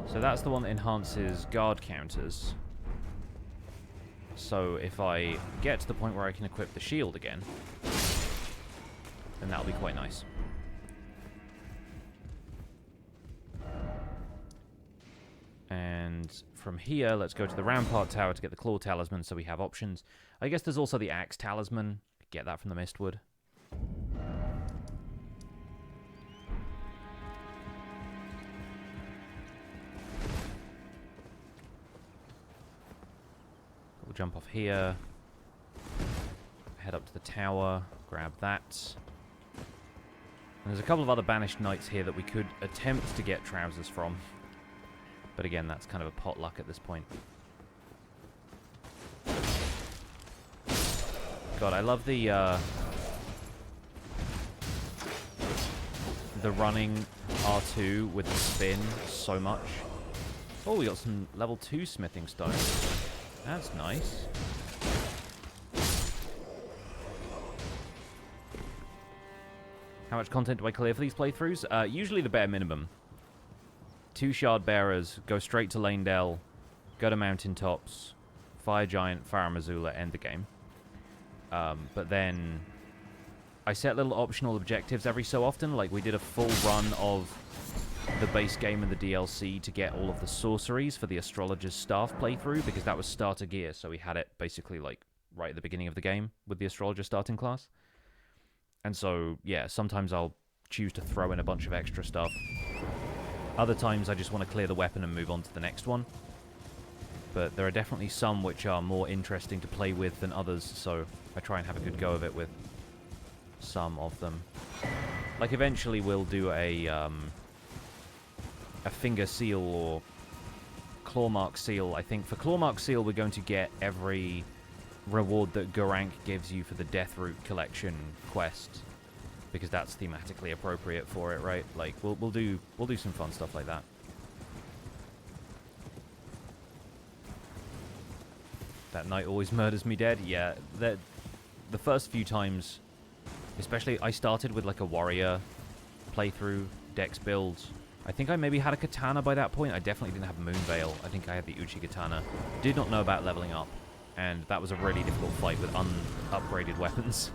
So that's the one that enhances guard counters. So if I get to the point where I can equip the shield again, then that'll be quite nice. And from here, let's go to the Rampart Tower to get the Claw Talisman so we have options. I guess there's also the Axe Talisman. Get that from the Mistwood. We'll jump off here. Head up to the tower. Grab that. And there's a couple of other Banished Knights here that we could attempt to get trousers from. But again, that's kind of a potluck at this point. God, I love the running R2 with the spin so much. Oh, we got some level 2 smithing stones. That's nice. How much content do I clear for these playthroughs? Usually the bare minimum. 2 Shard Bearers, go straight to Lanedell, go to Mountaintops, Fire Giant, Farum Azula, end the game. But then I set little optional objectives every so often. Like we did a full run of the base game and the DLC to get all of the sorceries for the Astrologer's Staff playthrough, because that was starter gear, so we had it basically like right at the beginning of the game with the Astrologer starting class. And so, yeah, sometimes I'll choose to throw in a bunch of extra stuff. Other times I just want to clear the weapon and move on to the next one. But there are definitely some which are more interesting to play with than others, so I try and have a good go of it with some of them. Like eventually we'll do a finger seal or claw mark seal. I think for claw mark seal we're going to get every reward that Geraint gives you for the Deathroot collection quest, because that's thematically appropriate for it, right? Like we'll do some fun stuff like that. That knight always murders me dead. Yeah, the first few times, especially I started with like a warrior playthrough dex build. I think I maybe had a katana by that point. I definitely didn't have Moonveil. I think I had the Uchi katana. Did not know about leveling up, and that was a really difficult fight with upgraded weapons.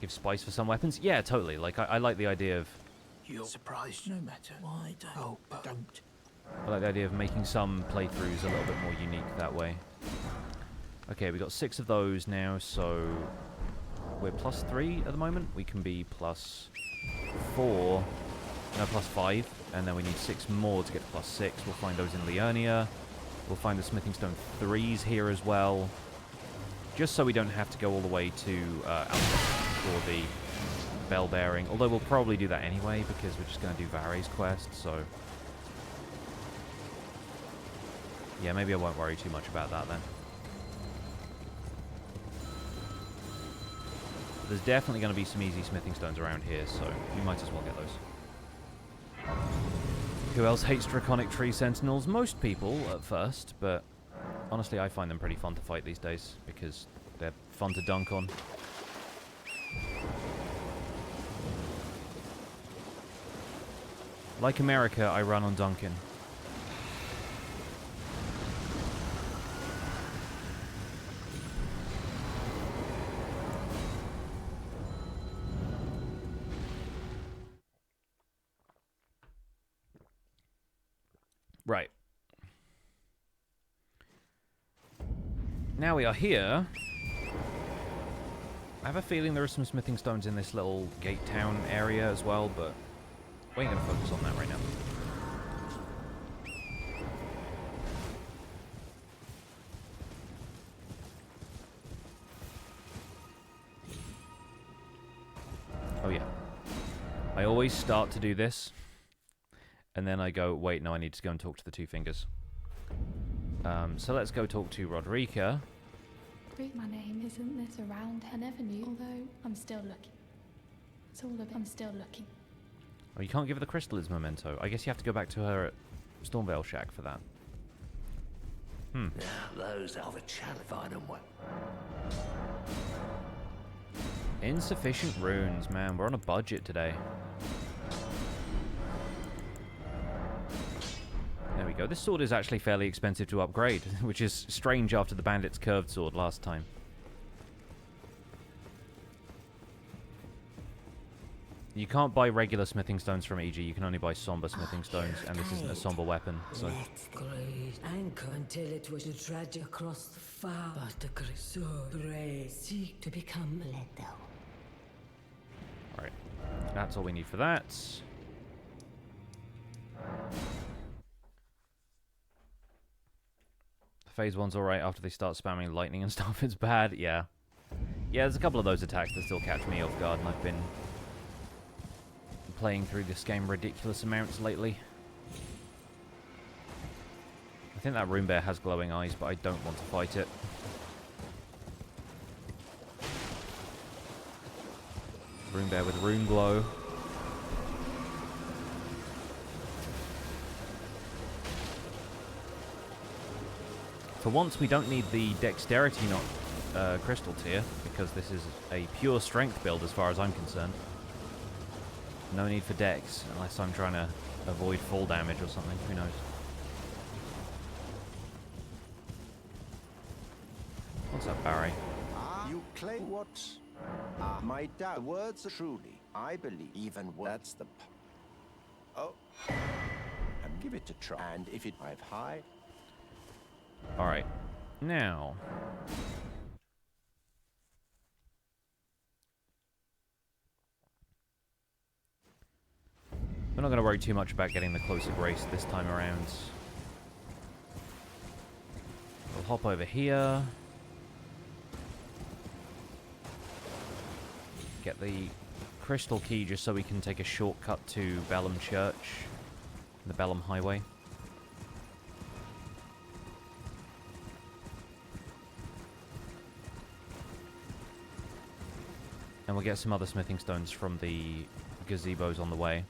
Give spice for some weapons? Yeah, totally. Like I like the idea of... You're surprised no matter. Why don't? I like the idea of making some playthroughs a little bit more unique that way. Okay, we got 6 of those now, so we're +3 at the moment. We can be +4, no, +5, and then we need 6 more to get to +6. We'll find those in Liurnia. We'll find the Smithing Stone 3s here as well, just so we don't have to go all the way to Alphabetical for the Bell Bearing, although we'll probably do that anyway because we're just going to do Varre's quest, so yeah, maybe I won't worry too much about that then. There's definitely going to be some easy smithing stones around here, so we might as well get those. Who else hates Draconic Tree Sentinels? Most people at first, but honestly I find them pretty fun to fight these days because they're fun to dunk on. Like America, I run on Duncan. Right. Now we are here. I have a feeling there are some smithing stones in this little gate town area as well, but we ain't gonna focus on that right now. Oh yeah. I always start to do this, and then I go, wait, no, I need to go and talk to the Two Fingers. So let's go talk to Rodrika. My name isn't this around. I never knew, although I'm still looking. It's all of it. I'm still looking. Oh, you can't give her the Crystalian memento. I guess you have to go back to her at Stormveil Shack for that. Now those are the challenge and what? Insufficient runes, man. We're on a budget today. There we go. This sword is actually fairly expensive to upgrade, which is strange after the Bandit's curved sword last time. You can't buy regular smithing stones from EG, you can only buy somber smithing stones, and this isn't a somber weapon, so... Let's great anchor until it was to drag across the far, but the Greatsword seek to become lethal. Alright, that's all we need for that. Phase 1's alright after they start spamming lightning and stuff, it's bad, yeah. Yeah, there's a couple of those attacks that still catch me off guard, and I've been playing through this game ridiculous amounts lately. I think that rune bear has glowing eyes, but I don't want to fight it. Rune bear with rune glow. For once, we don't need the dexterity crystal tier, because this is a pure strength build as far as I'm concerned. No need for dex, unless I'm trying to avoid fall damage or something. Who knows? What's up, Varre? You claim what? My words are truly, I believe, even that's the... Oh. And give it a try. And if it I've high... Alright. Now... we're not going to worry too much about getting the closer grace this time around. We'll hop over here. Get the crystal key just so we can take a shortcut to Bellum Church. The Bellum Highway. And we'll get some other smithing stones from the gazebos on the way.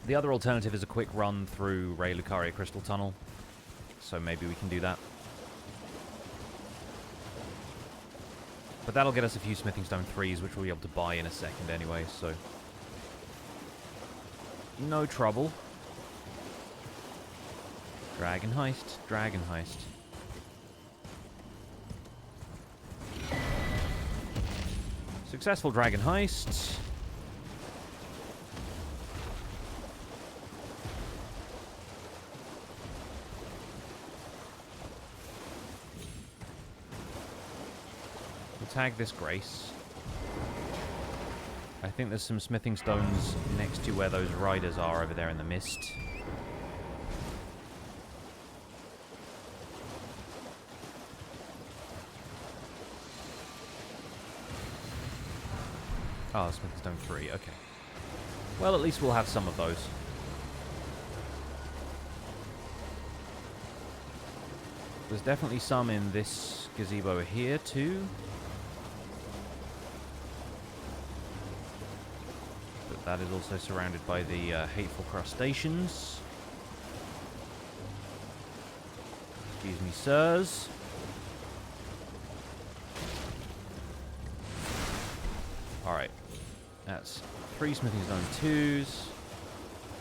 The other alternative is a quick run through Raya Lucaria Crystal Tunnel. So maybe we can do that. But that'll get us a few smithing stone 3s, which we'll be able to buy in a second anyway, so... no trouble. Dragon heist, dragon heist. Successful dragon heist. We'll tag this Grace. I think there's some smithing stones next to where those riders are over there in the mist. Oh, smithing stone 3, okay. Well, at least we'll have some of those. There's definitely some in this gazebo here, too. But that is also surrounded by the hateful crustaceans. Excuse me, sirs. Alright. That's 3 smithing stone 2s.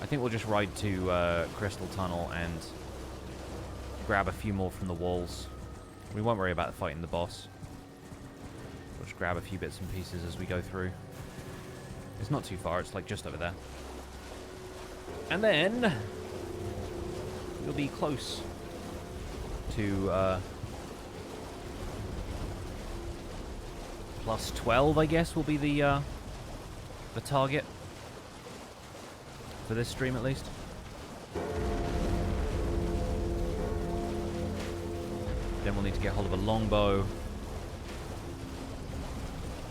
I think we'll just ride to Crystal Tunnel and grab a few more from the walls. We won't worry about fighting the boss. We'll just grab a few bits and pieces as we go through. It's not too far, it's like just over there. And then we'll be close to plus 12, I guess, will be the target for this stream, at least. Then we'll need to get hold of a longbow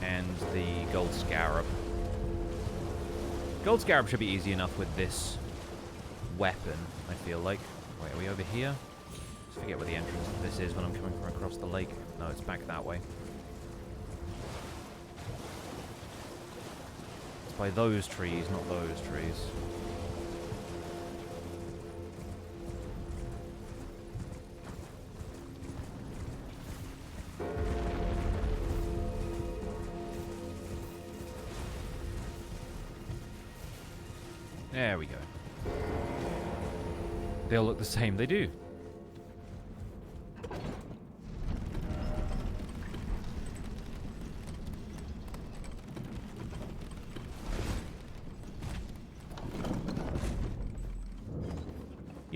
and the gold scarab. Gold scarab should be easy enough with this weapon, I feel like. Wait, are we over here? I forget where the entrance to this is when I'm coming from across the lake. No, it's back that way. It's by those trees, not those trees. There we go. They all look the same. They do.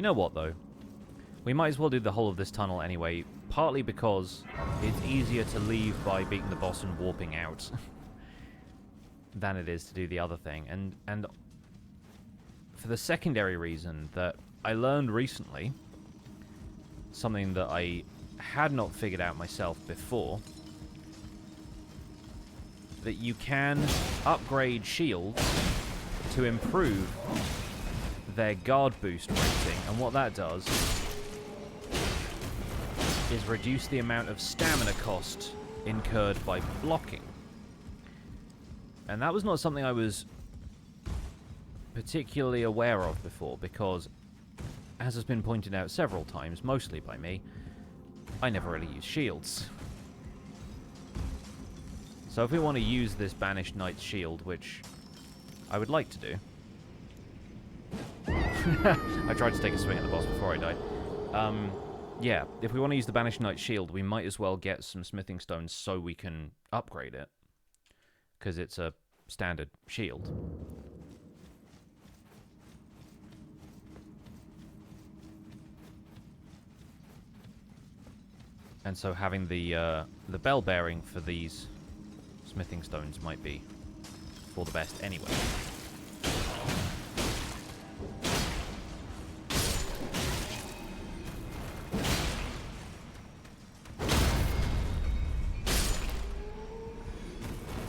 You know what, though? We might as well do the whole of this tunnel anyway, partly because it's easier to leave by beating the boss and warping out than it is to do the other thing. And for the secondary reason that I learned recently, something that I had not figured out myself before, that you can upgrade shields to improve their guard boost rating, and what that does is reduce the amount of stamina cost incurred by blocking. And that was not something I was particularly aware of before, because, as has been pointed out several times, mostly by me, I never really use shields. So if we want to use this Banished Knight's shield, which I would like to do... I tried to take a swing at the boss before I died. Yeah, if we want to use the Banished Knight's shield, we might as well get some smithing stones so we can upgrade it, because it's a standard shield. And so having the bell bearing for these smithing stones might be for the best anyway.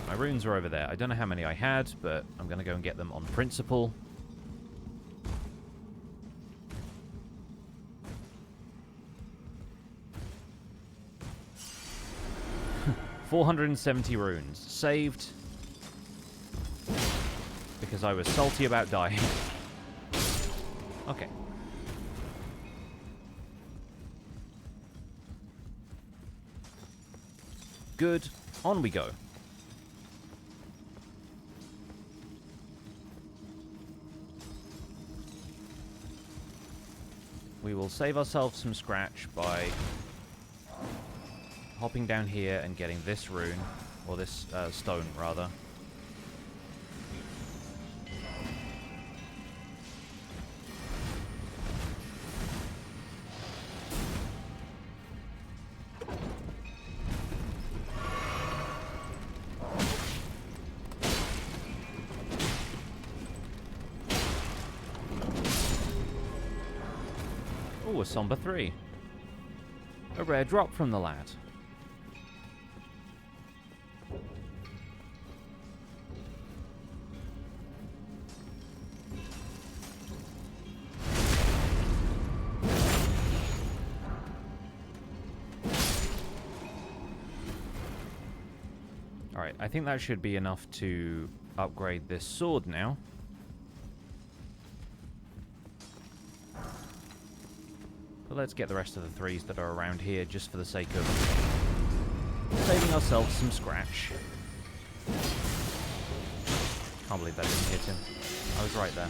My runes are over there. I don't know how many I had, but I'm going to go and get them on principle. $470 runes. Saved. Because I was salty about dying. Okay. Good. On we go. We will save ourselves some scratch by hopping down here and getting this rune, or this stone, rather. Oh, a Somber 3. A rare drop from the lad. Alright, I think that should be enough to upgrade this sword now. But let's get the rest of the threes that are around here just for the sake of saving ourselves some scratch. Can't believe that didn't hit him. I was right there.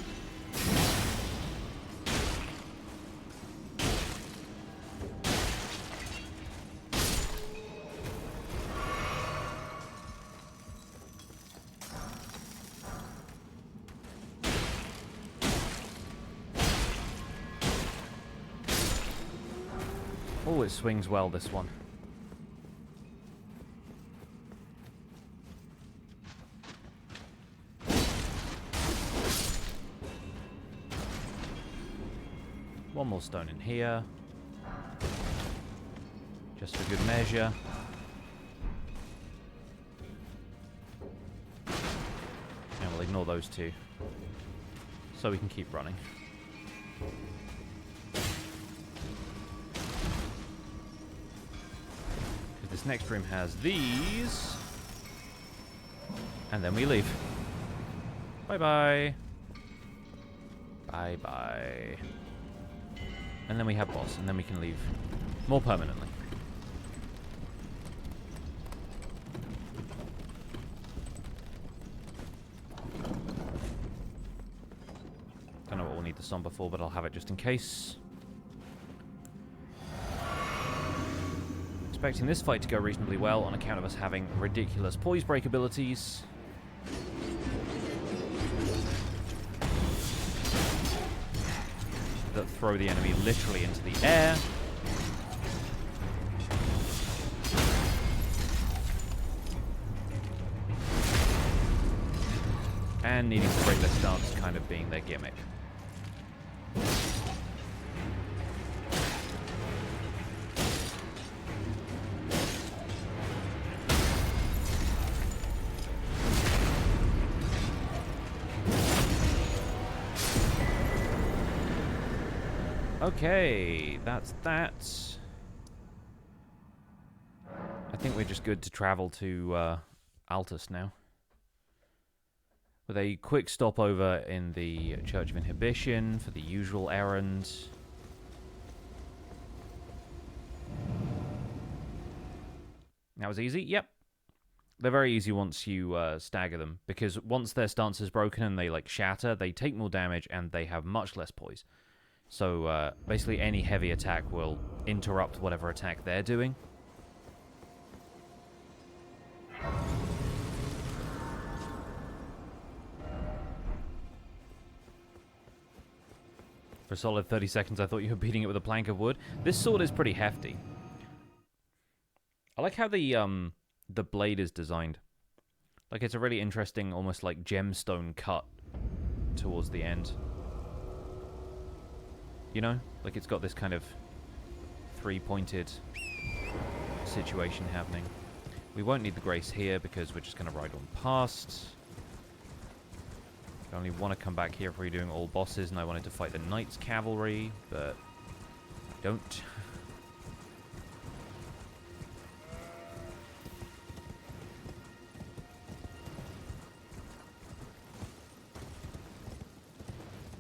Oh, it swings well, this one. One more stone in here. Just for good measure. And we'll ignore those two. So we can keep running. This next room has these. And then we leave. Bye-bye. Bye-bye. And then we have boss, and then we can leave more permanently. Don't know what we'll need the Somber for, but I'll have it just in case. Expecting this fight to go reasonably well on account of us having ridiculous poise break abilities. that throw the enemy literally into the air. And needing to break their stance kind of being their gimmick. Okay, that's that. I think we're just good to travel to Altus now. With a quick stopover in the Church of Inhibition for the usual errand. That was easy? Yep. They're very easy once you stagger them, because once their stance is broken and they like shatter, they take more damage and they have much less poise. So basically any heavy attack will interrupt whatever attack they're doing. For a solid 30 seconds, I thought you were beating it with a plank of wood. This sword is pretty hefty. I like how the blade is designed. Like, it's a really interesting, almost like gemstone cut towards the end. You know? Like, it's got this kind of three-pointed situation happening. We won't need the grace here because we're just going to ride on past. I only want to come back here if we're doing all bosses, and I wanted to fight the Knight's Cavalry, but I don't.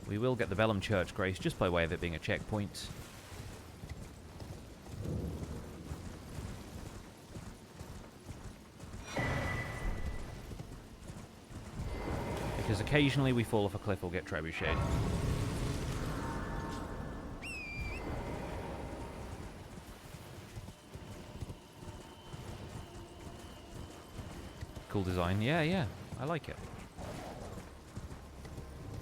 We will get the Vellum Church Grace just by way of it being a checkpoint. Because occasionally we fall off a cliff or get trebucheted. Cool design. Yeah, I like it.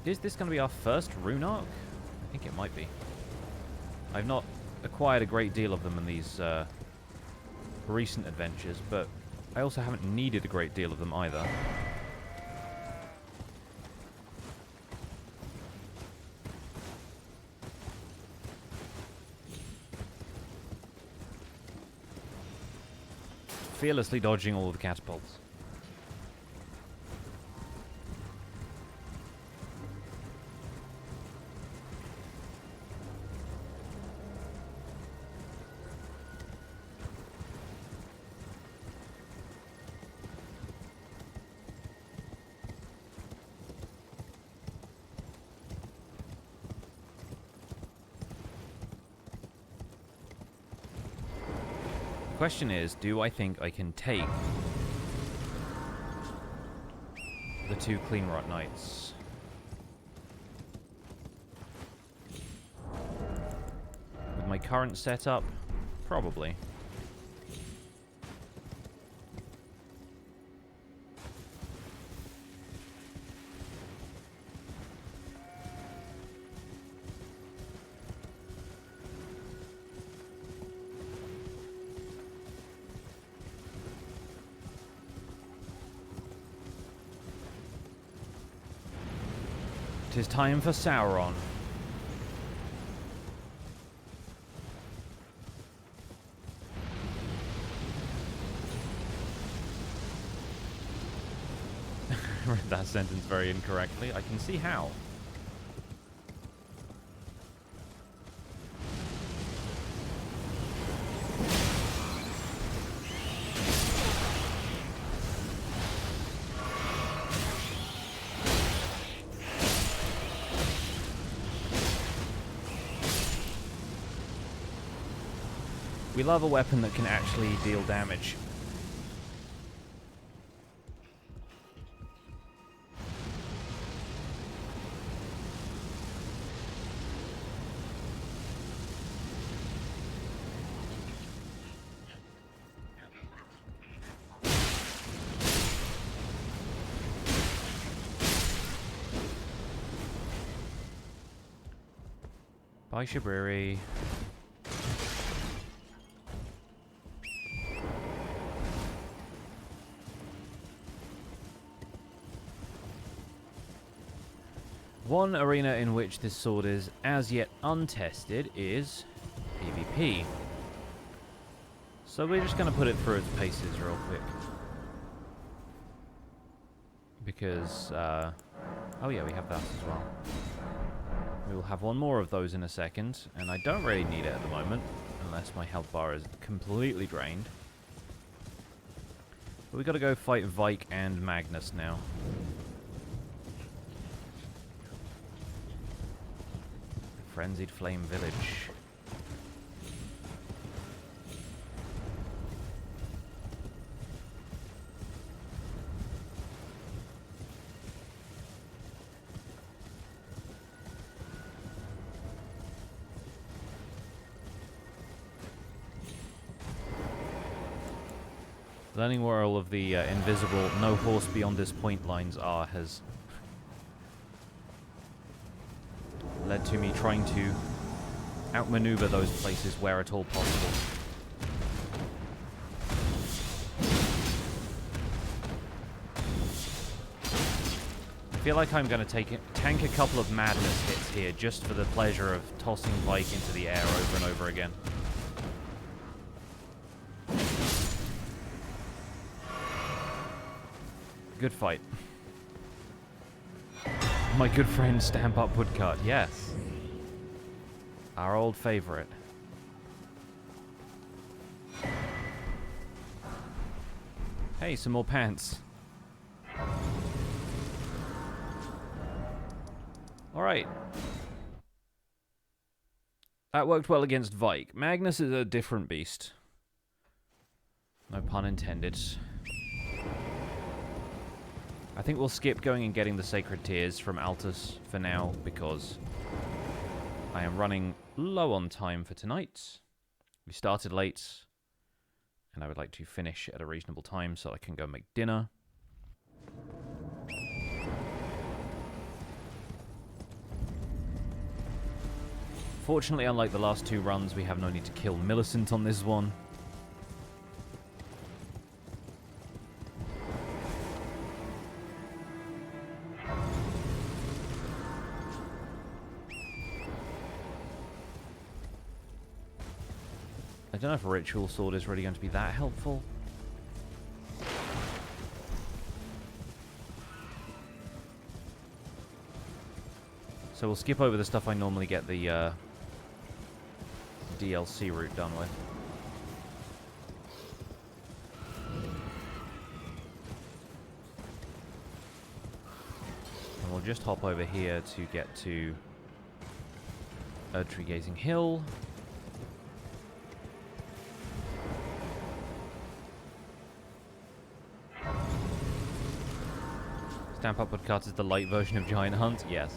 Is this going to be our first rune arc? I think it might be. I've not acquired a great deal of them in these recent adventures, but I also haven't needed a great deal of them either. Fearlessly dodging all of the catapults. The question is, do I think I can take the two Cleanrot Knights? With my current setup, probably. It is time for Sauron. I read that sentence very incorrectly. I can see how. We love a weapon that can actually deal damage. Bye, Shibriri. One arena in which this sword is as yet untested is PvP. So we're just going to put it through its paces real quick. Because, oh yeah, we have that as well. We will have one more of those in a second, and I don't really need it at the moment, unless my health bar is completely drained. But we got to go fight Vike and Magnus now. Frenzied Flame Village. Learning where all of the invisible no horse beyond this point lines are has led to me trying to outmaneuver those places where at all possible. I feel like I'm going to tank a couple of madness hits here just for the pleasure of tossing Vike into the air over and over again. Good fight. My good friend Stamp Up Woodcut, yes. Our old favorite. Hey, some more pants. Alright. That worked well against Vike. Magnus is a different beast. No pun intended. I think we'll skip going and getting the Sacred Tears from Altus for now, because I am running low on time for tonight. We started late, and I would like to finish at a reasonable time so I can go make dinner. Fortunately, unlike the last two runs, we have no need to kill Millicent on this one. I don't know if a Ritual Sword is really going to be that helpful. So we'll skip over the stuff I normally get the DLC route done with. And we'll just hop over here to get to Erdtree Gazing Hill. Stamp Up Woodcut is the light version of Giant Hunt? Yes.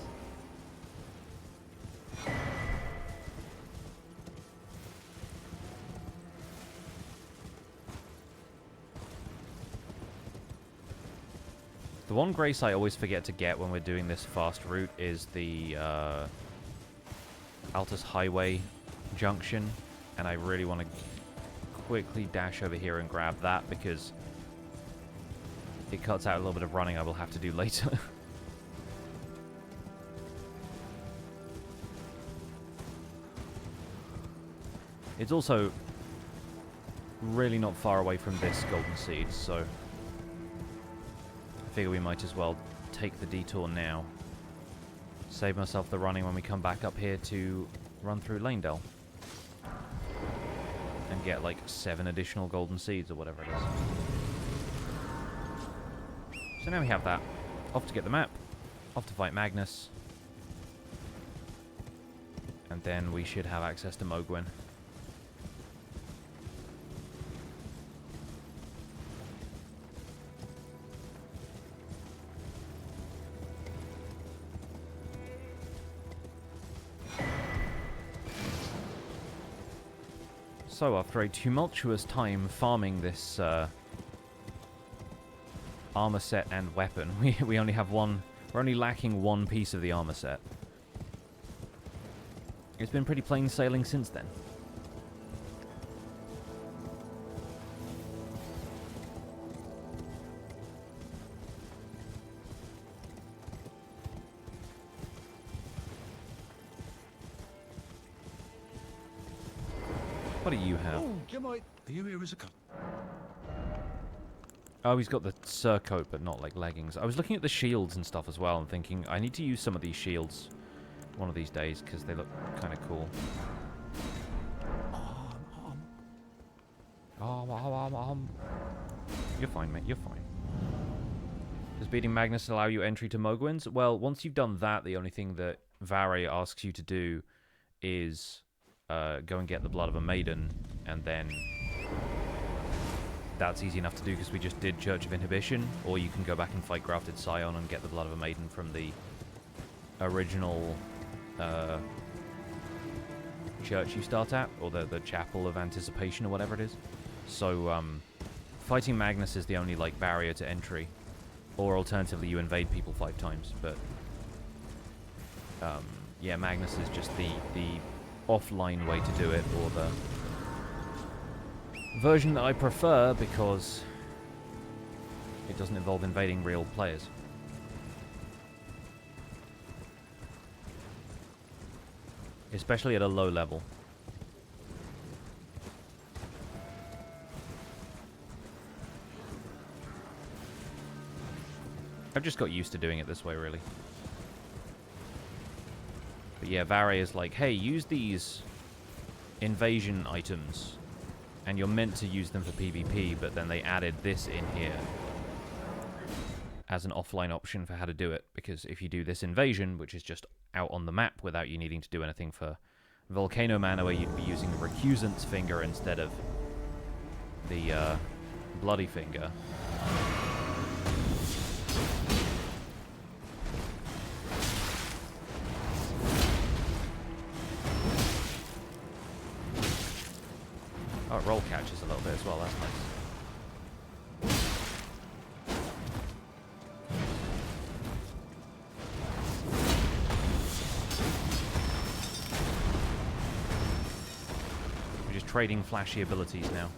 The one grace I always forget to get when we're doing this fast route is the Altus Highway junction, and I really want to quickly dash over here and grab that because it cuts out a little bit of running I will have to do later. It's also really not far away from this Golden Seed, so I figure we might as well take the detour now. Save myself the running when we come back up here to run through Lanedale. And get like 7 additional Golden Seeds or whatever it is. So now we have that. Off to get the map. Off to fight Magnus. And then we should have access to Mogwin. So after a tumultuous time farming this armor set and weapon, we only have one. We're only lacking one piece of the armor set. It's been pretty plain sailing since then. What do you have? Are you here as a Oh, he's got the surcoat, but not like leggings. I was looking at the shields and stuff as well and thinking, I need to use some of these shields one of these days because they look kind of cool. You're fine, mate. You're fine. Does beating Magnus allow you entry to Mogwins? Well, once you've done that, the only thing that Varre asks you to do is go and get the blood of a maiden, and then that's easy enough to do because we just did Church of Inhibition, or you can go back and fight Grafted Scion and get the blood of a maiden from the original church you start at, or the Chapel of Anticipation, or whatever it is. So, fighting Magnus is the only, like, barrier to entry. Or alternatively, you invade people 5 times, but yeah, Magnus is just the offline way to do it, or the version that I prefer because it doesn't involve invading real players. Especially at a low level. I've just got used to doing it this way, really. But yeah, Varre is like, hey, use these invasion items, and you're meant to use them for PvP, but then they added this in here as an offline option for how to do it, because if you do this invasion, which is just out on the map without you needing to do anything for Volcano Mana, where you'd be using the Recusant's Finger instead of the Bloody Finger. Oh, it roll catches a little bit as well, that's nice. We're just trading flashy abilities now.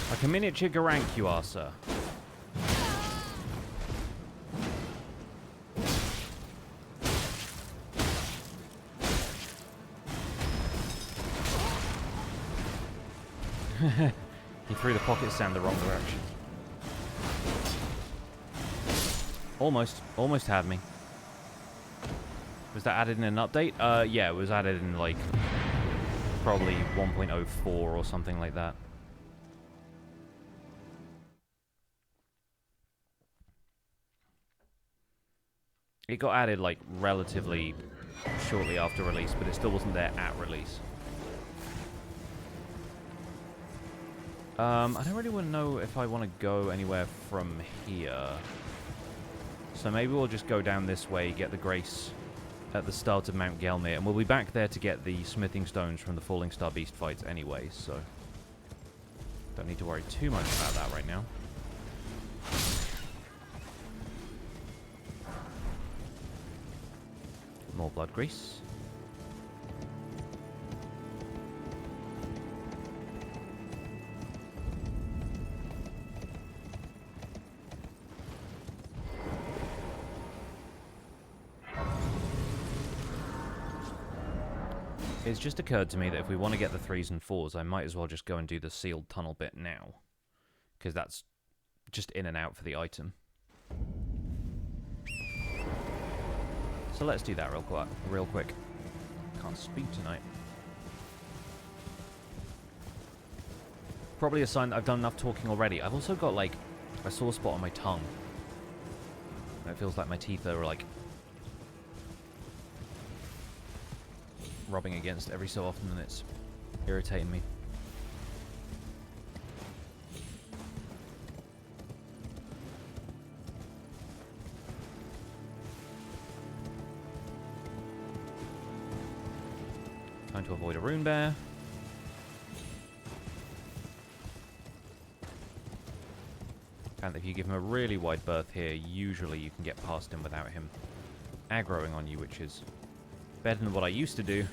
Like a miniature Garank you are, sir. He threw the pocket sand the wrong direction. Almost had me. Was that added in an update? Yeah, it was added in, like, probably 1.04 or something like that. It got added, like, relatively shortly after release, but it still wasn't there at release. I don't really want to know if I want to go anywhere from here. So maybe we'll just go down this way, get the Grace at the start of Mount Gelmir, and we'll be back there to get the smithing stones from the Falling Star Beast fights anyway, so don't need to worry too much about that right now. More blood grease. It's just occurred to me that if we want to get the 3s and 4s, I might as well just go and do the sealed tunnel bit now. Because that's just in and out for the item. So let's do that real quick. Can't speak tonight. Probably a sign that I've done enough talking already. I've also got, like, a sore spot on my tongue. And it feels like my teeth are, like, rubbing against every so often, and it's irritating me. avoid a rune bear. And if you give him a really wide berth here, usually you can get past him without him aggroing on you, which is better than what I used to do.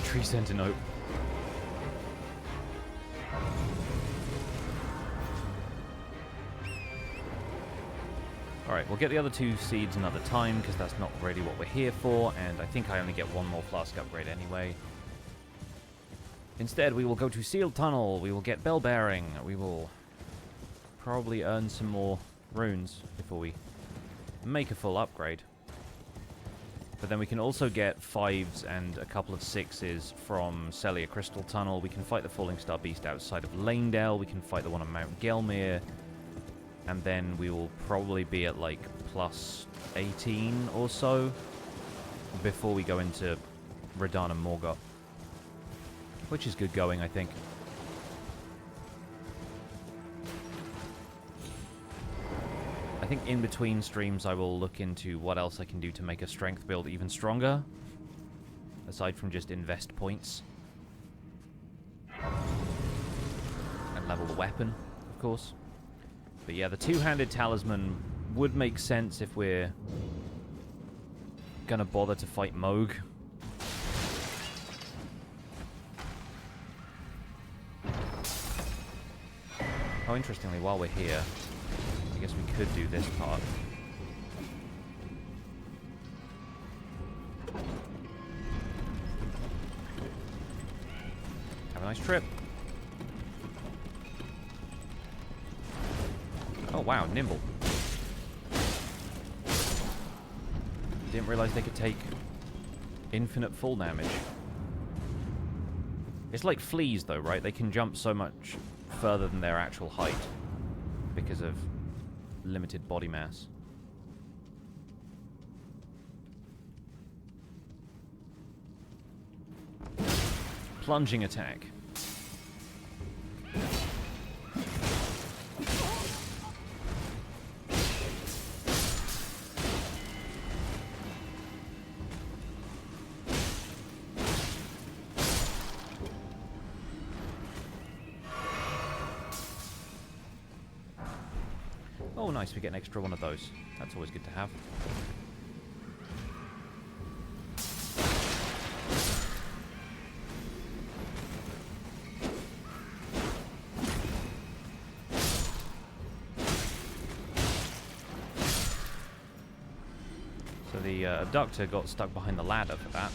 Tree Sentinel. Alright, we'll get the other 2 seeds another time, because that's not really what we're here for, and I think I only get 1 more flask upgrade anyway. Instead, we will go to Sealed Tunnel, we will get Bell Bearing, we will probably earn some more runes before we make a full upgrade. But then we can also get 5s and a couple of 6s from Celia Crystal Tunnel. We can fight the Falling Star Beast outside of Lanedale. We can fight the one on Mount Gelmir. And then we will probably be at like plus 18 or so before we go into Radahn and Morgott. Which is good going, I think. I think in between streams I will look into what else I can do to make a strength build even stronger. Aside from just invest points. And level the weapon, of course. But yeah, the 2-handed talisman would make sense if we're gonna bother to fight Mohg. Oh, interestingly, while we're here, I guess we could do this part. Have a nice trip. Oh wow, nimble. Didn't realize they could take infinite full damage. It's like fleas though, right? They can jump so much further than their actual height because of limited body mass. Plunging attack. Oh, nice, we get an extra one of those. That's always good to have. So the abductor got stuck behind the ladder for that.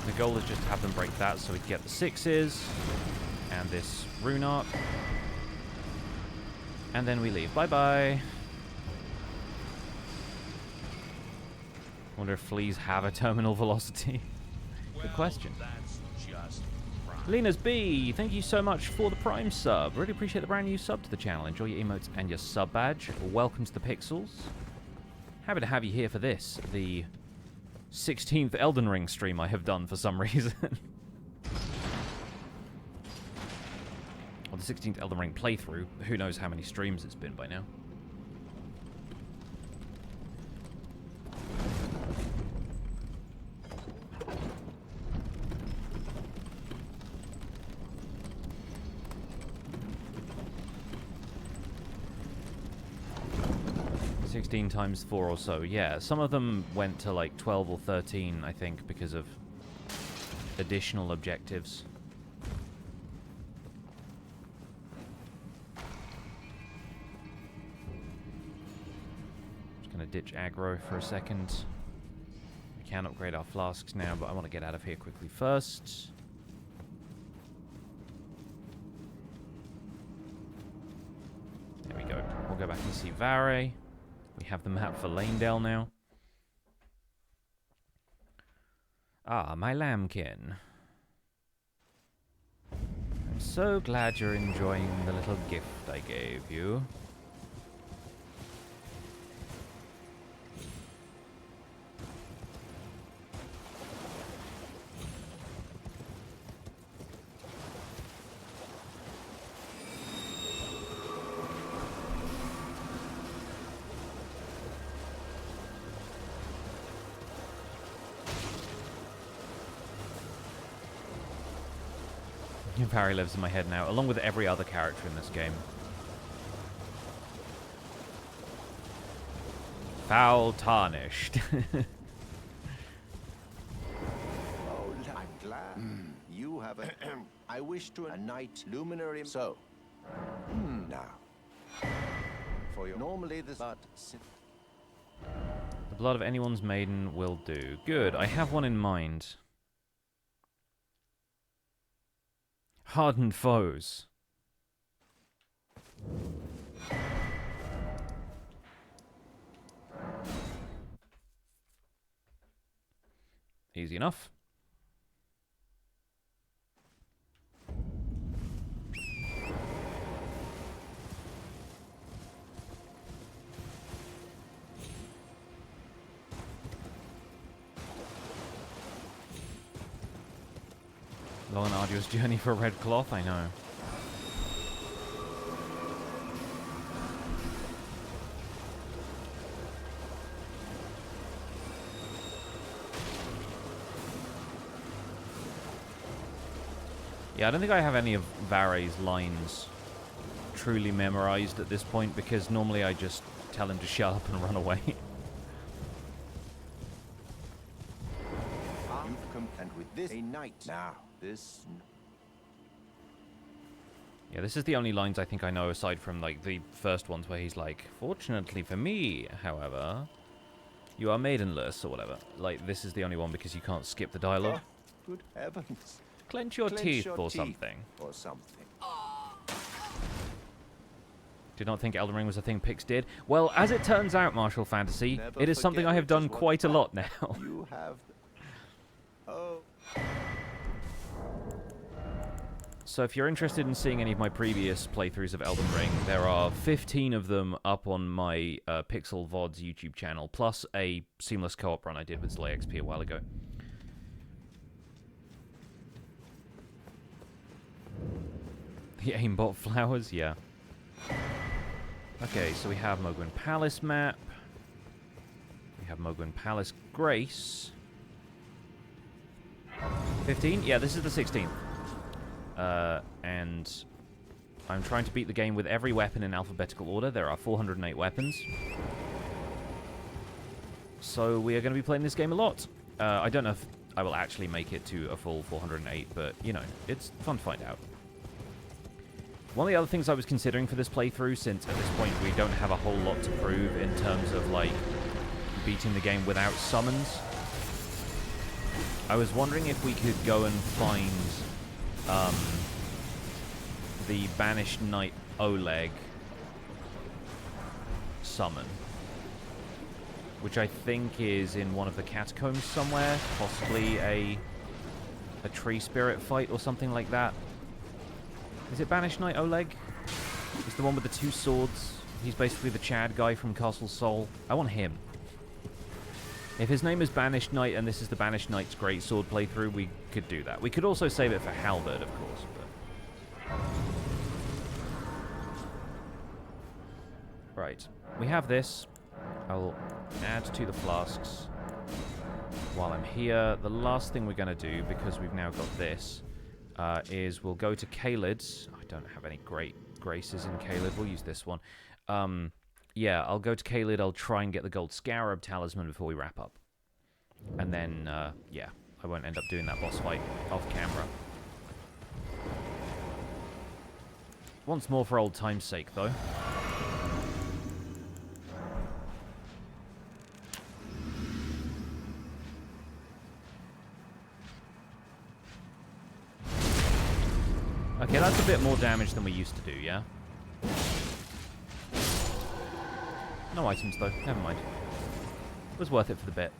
The goal is just to have them break that so we can get the 6s and this rune arc. And then we leave. Bye-bye. Wonder if fleas have a terminal velocity. Good question. Lena's B, thank you so much for the Prime sub. Really appreciate the brand new sub to the channel. Enjoy your emotes and your sub badge. Welcome to the Pixels. Happy to have you here for this, the 16th Elden Ring stream I have done for some reason. Or the 16th Elden Ring playthrough. Who knows how many streams it's been by now. Times 4 or so, yeah. Some of them went to like 12 or 13, I think, because of additional objectives. Just gonna ditch aggro for a second. We can upgrade our flasks now, but I want to get out of here quickly first. There we go. see Varre. We have the map for Lanedale now. Ah, my lambkin. I'm so glad you're enjoying the little gift I gave you. Varre lives in my head now, along with every other character in this game. Foul tarnished. Oh, I'm glad. You have a... I wish to a knight luminary... So. Now. For your... Normally this... But... The blood of anyone's maiden will do. Good, I have one in mind. Hardened foes. Easy enough. Long and arduous journey for a red cloth, I know. Yeah, I don't think I have any of Varre's lines truly memorized at this point, because normally I just tell him to shut up and run away. You've come, and with this a knight. Now, this... Yeah, this is the only lines I think I know, aside from like the first ones where he's like, "Fortunately for me, however, you are maidenless," or whatever. Like, this is the only one because you can't skip the dialogue. Good heavens. Clench your teeth or something. Or something. Did not think Elden Ring was a thing Pix did. Well, as it turns out, Martial Fantasy, it is something I have done quite a lot now. You have... Oh... So if you're interested in seeing any of my previous playthroughs of Elden Ring, there are 15 of them up on my Pixel VODs YouTube channel, plus a seamless co-op run I did with Slay XP a while ago. The aimbot flowers, yeah. Okay, so we have Mogwin Palace map. We have Mogwin Palace Grace. 15? Yeah, this is the 16th. And I'm trying to beat the game with every weapon in alphabetical order. There are 408 weapons. So we are going to be playing this game a lot. I don't know if I will actually make it to a full 408, but, you know, it's fun to find out. One of the other things I was considering for this playthrough, since at this point we don't have a whole lot to prove in terms of, like, beating the game without summons, I was wondering if we could go and find the Banished Knight Oleg summon, which I think is in one of the catacombs somewhere, possibly a tree spirit fight or something like that. Is it Banished Knight Oleg? It's the one with the two swords. He's basically the Chad guy from Castle Sol. I want him. If his name is Banished Knight and this is the Banished Knight's Greatsword playthrough, we could do that. We could also save it for Halberd, of course, but... Right. We have this. I'll add to the flasks while I'm here. The last thing we're going to do, because we've now got this, is we'll go to Caelid's. I don't have any great graces in Caelid. We'll use this one. Yeah, I'll go to Caelid. I'll try and get the Gold Scarab Talisman before we wrap up. And then, yeah, I won't end up doing that boss fight off camera. Once more for old time's sake, though. Okay, that's a bit more damage than we used to do, yeah? No items, though. Never mind. It was worth it for the bit.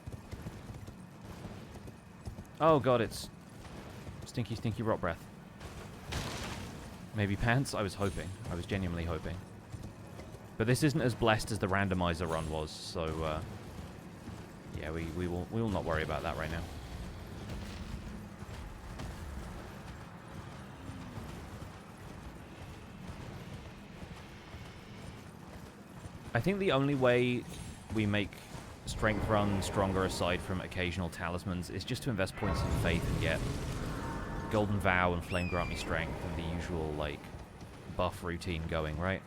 Oh god, it's stinky, stinky rot breath. Maybe pants? I was hoping. I was genuinely hoping. But this isn't as blessed as the randomizer run was, so yeah, we will not worry about that right now. I think the only way we make strength run stronger aside from occasional talismans is just to invest points in faith and get Golden Vow and Flame Grant Me Strength and the usual, like, buff routine going, right?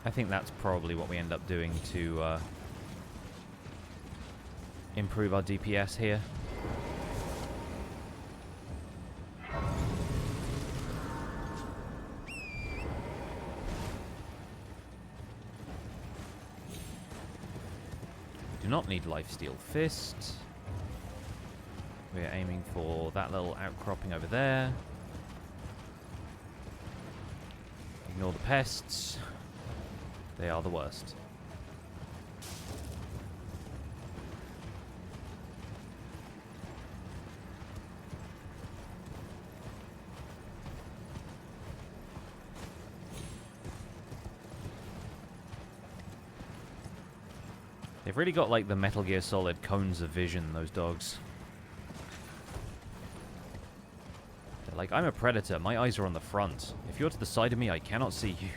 I think that's probably what we end up doing to improve our DPS here. Do not need Lifesteal Fist. We're aiming for that little outcropping over there. Ignore the pests. They are the worst. They've really got, like, the Metal Gear Solid cones of vision, those dogs. They're like, I'm a predator. My eyes are on the front. If you're to the side of me, I cannot see you.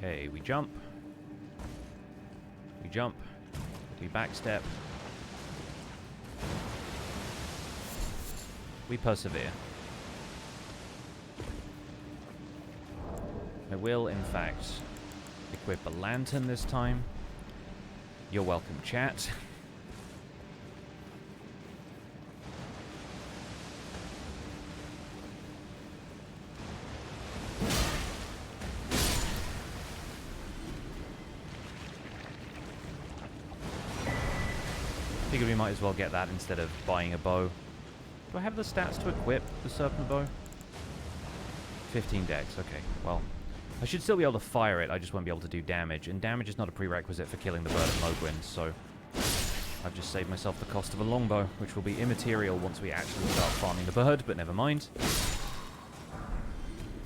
Okay, we jump. We jump. We backstep. We persevere. I will, in fact, equip a lantern this time. You're welcome, chat. Figured we might as well get that instead of buying a bow. Do I have the stats to equip the Serpent Bow? 15 dex, okay. Well, I should still be able to fire it, I just won't be able to do damage. And damage is not a prerequisite for killing the bird at Mogwin, so I've just saved myself the cost of a longbow, which will be immaterial once we actually start farming the bird, but never mind.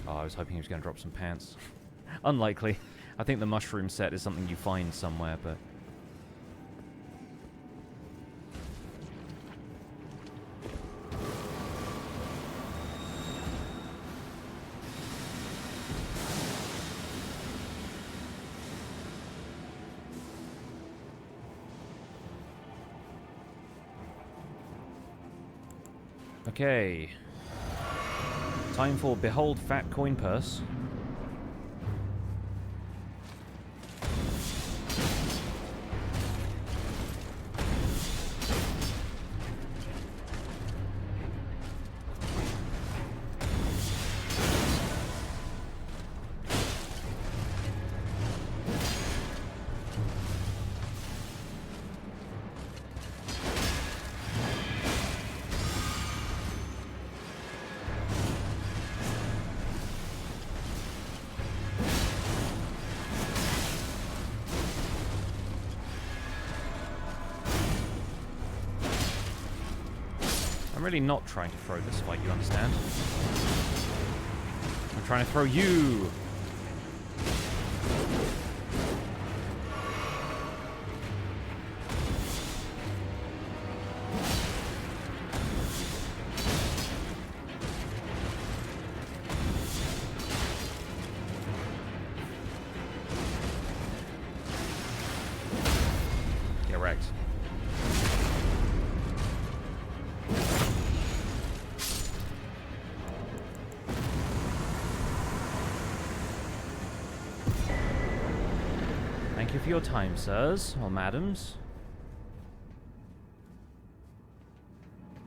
Oh, I was hoping he was going to drop some pants. Unlikely. I think the mushroom set is something you find somewhere, but... Okay. Time for Behold Fat Coin Purse. I'm really not trying to throw this fight, you understand? I'm trying to throw you! Get wrecked. Thank you for your time, sirs, or madams.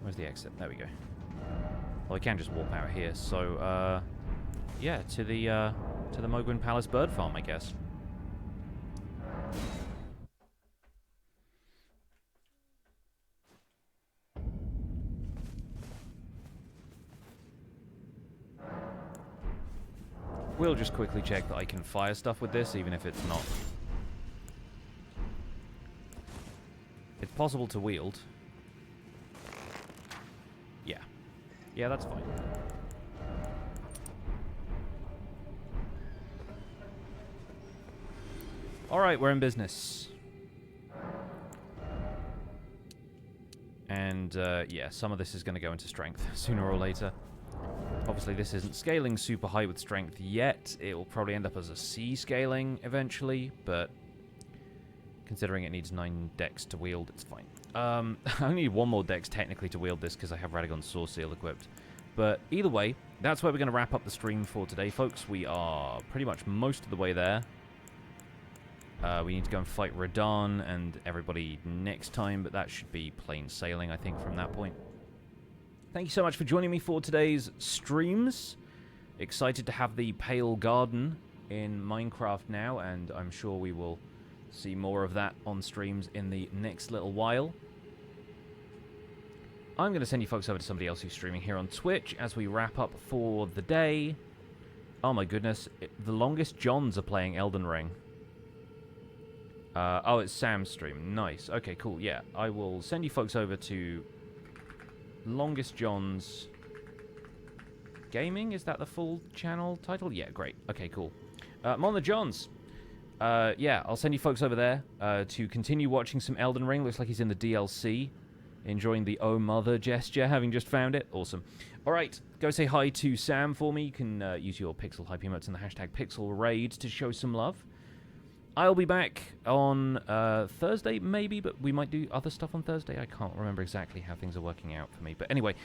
Where's the exit? There we go. Well, I can just walk out here, so, yeah, to the Mogwin Palace bird farm, I guess. We'll just quickly check that I can fire stuff with this, even if it's not. It's possible to wield. Yeah. Yeah, that's fine. Alright, we're in business. And, yeah, some of this is going to go into strength sooner or later. Obviously, this isn't scaling super high with strength yet. It will probably end up as a C scaling eventually, but considering it needs 9 dex to wield, it's fine. I only need 1 more dex technically to wield this because I have Radagon's Sword Seal equipped. But either way, that's where we're going to wrap up the stream for today, folks. We are pretty much most of the way there. We need to go and fight Radahn and everybody next time, but that should be plain sailing, I think, from that point. Thank you so much for joining me for today's streams. Excited to have the Pale Garden in Minecraft now, and I'm sure we will see more of that on streams in the next little while. I'm going to send you folks over to somebody else who's streaming here on Twitch as we wrap up for the day. Oh my goodness, the longest Johns are playing Elden Ring. Oh, it's Sam's stream. Nice. Okay, cool. Yeah, I will send you folks over to Longest John's Gaming. Is that the full channel title? Yeah, great. Okay, cool. Mon the Johns. Yeah, I'll send you folks over there to continue watching some Elden Ring. Looks like he's in the DLC. Enjoying the oh mother gesture, having just found it. Awesome. All right, go say hi to Sam for me. You can use your Pixel Hype emotes and the hashtag PixelRaid to show some love. I'll be back on Thursday, maybe, but we might do other stuff on Thursday. I can't remember exactly how things are working out for me. But anyway,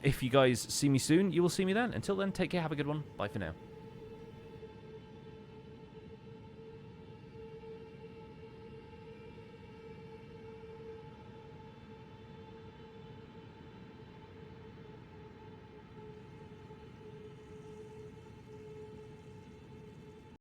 if you guys see me soon, you will see me then. Until then, take care, have a good one. Bye for now.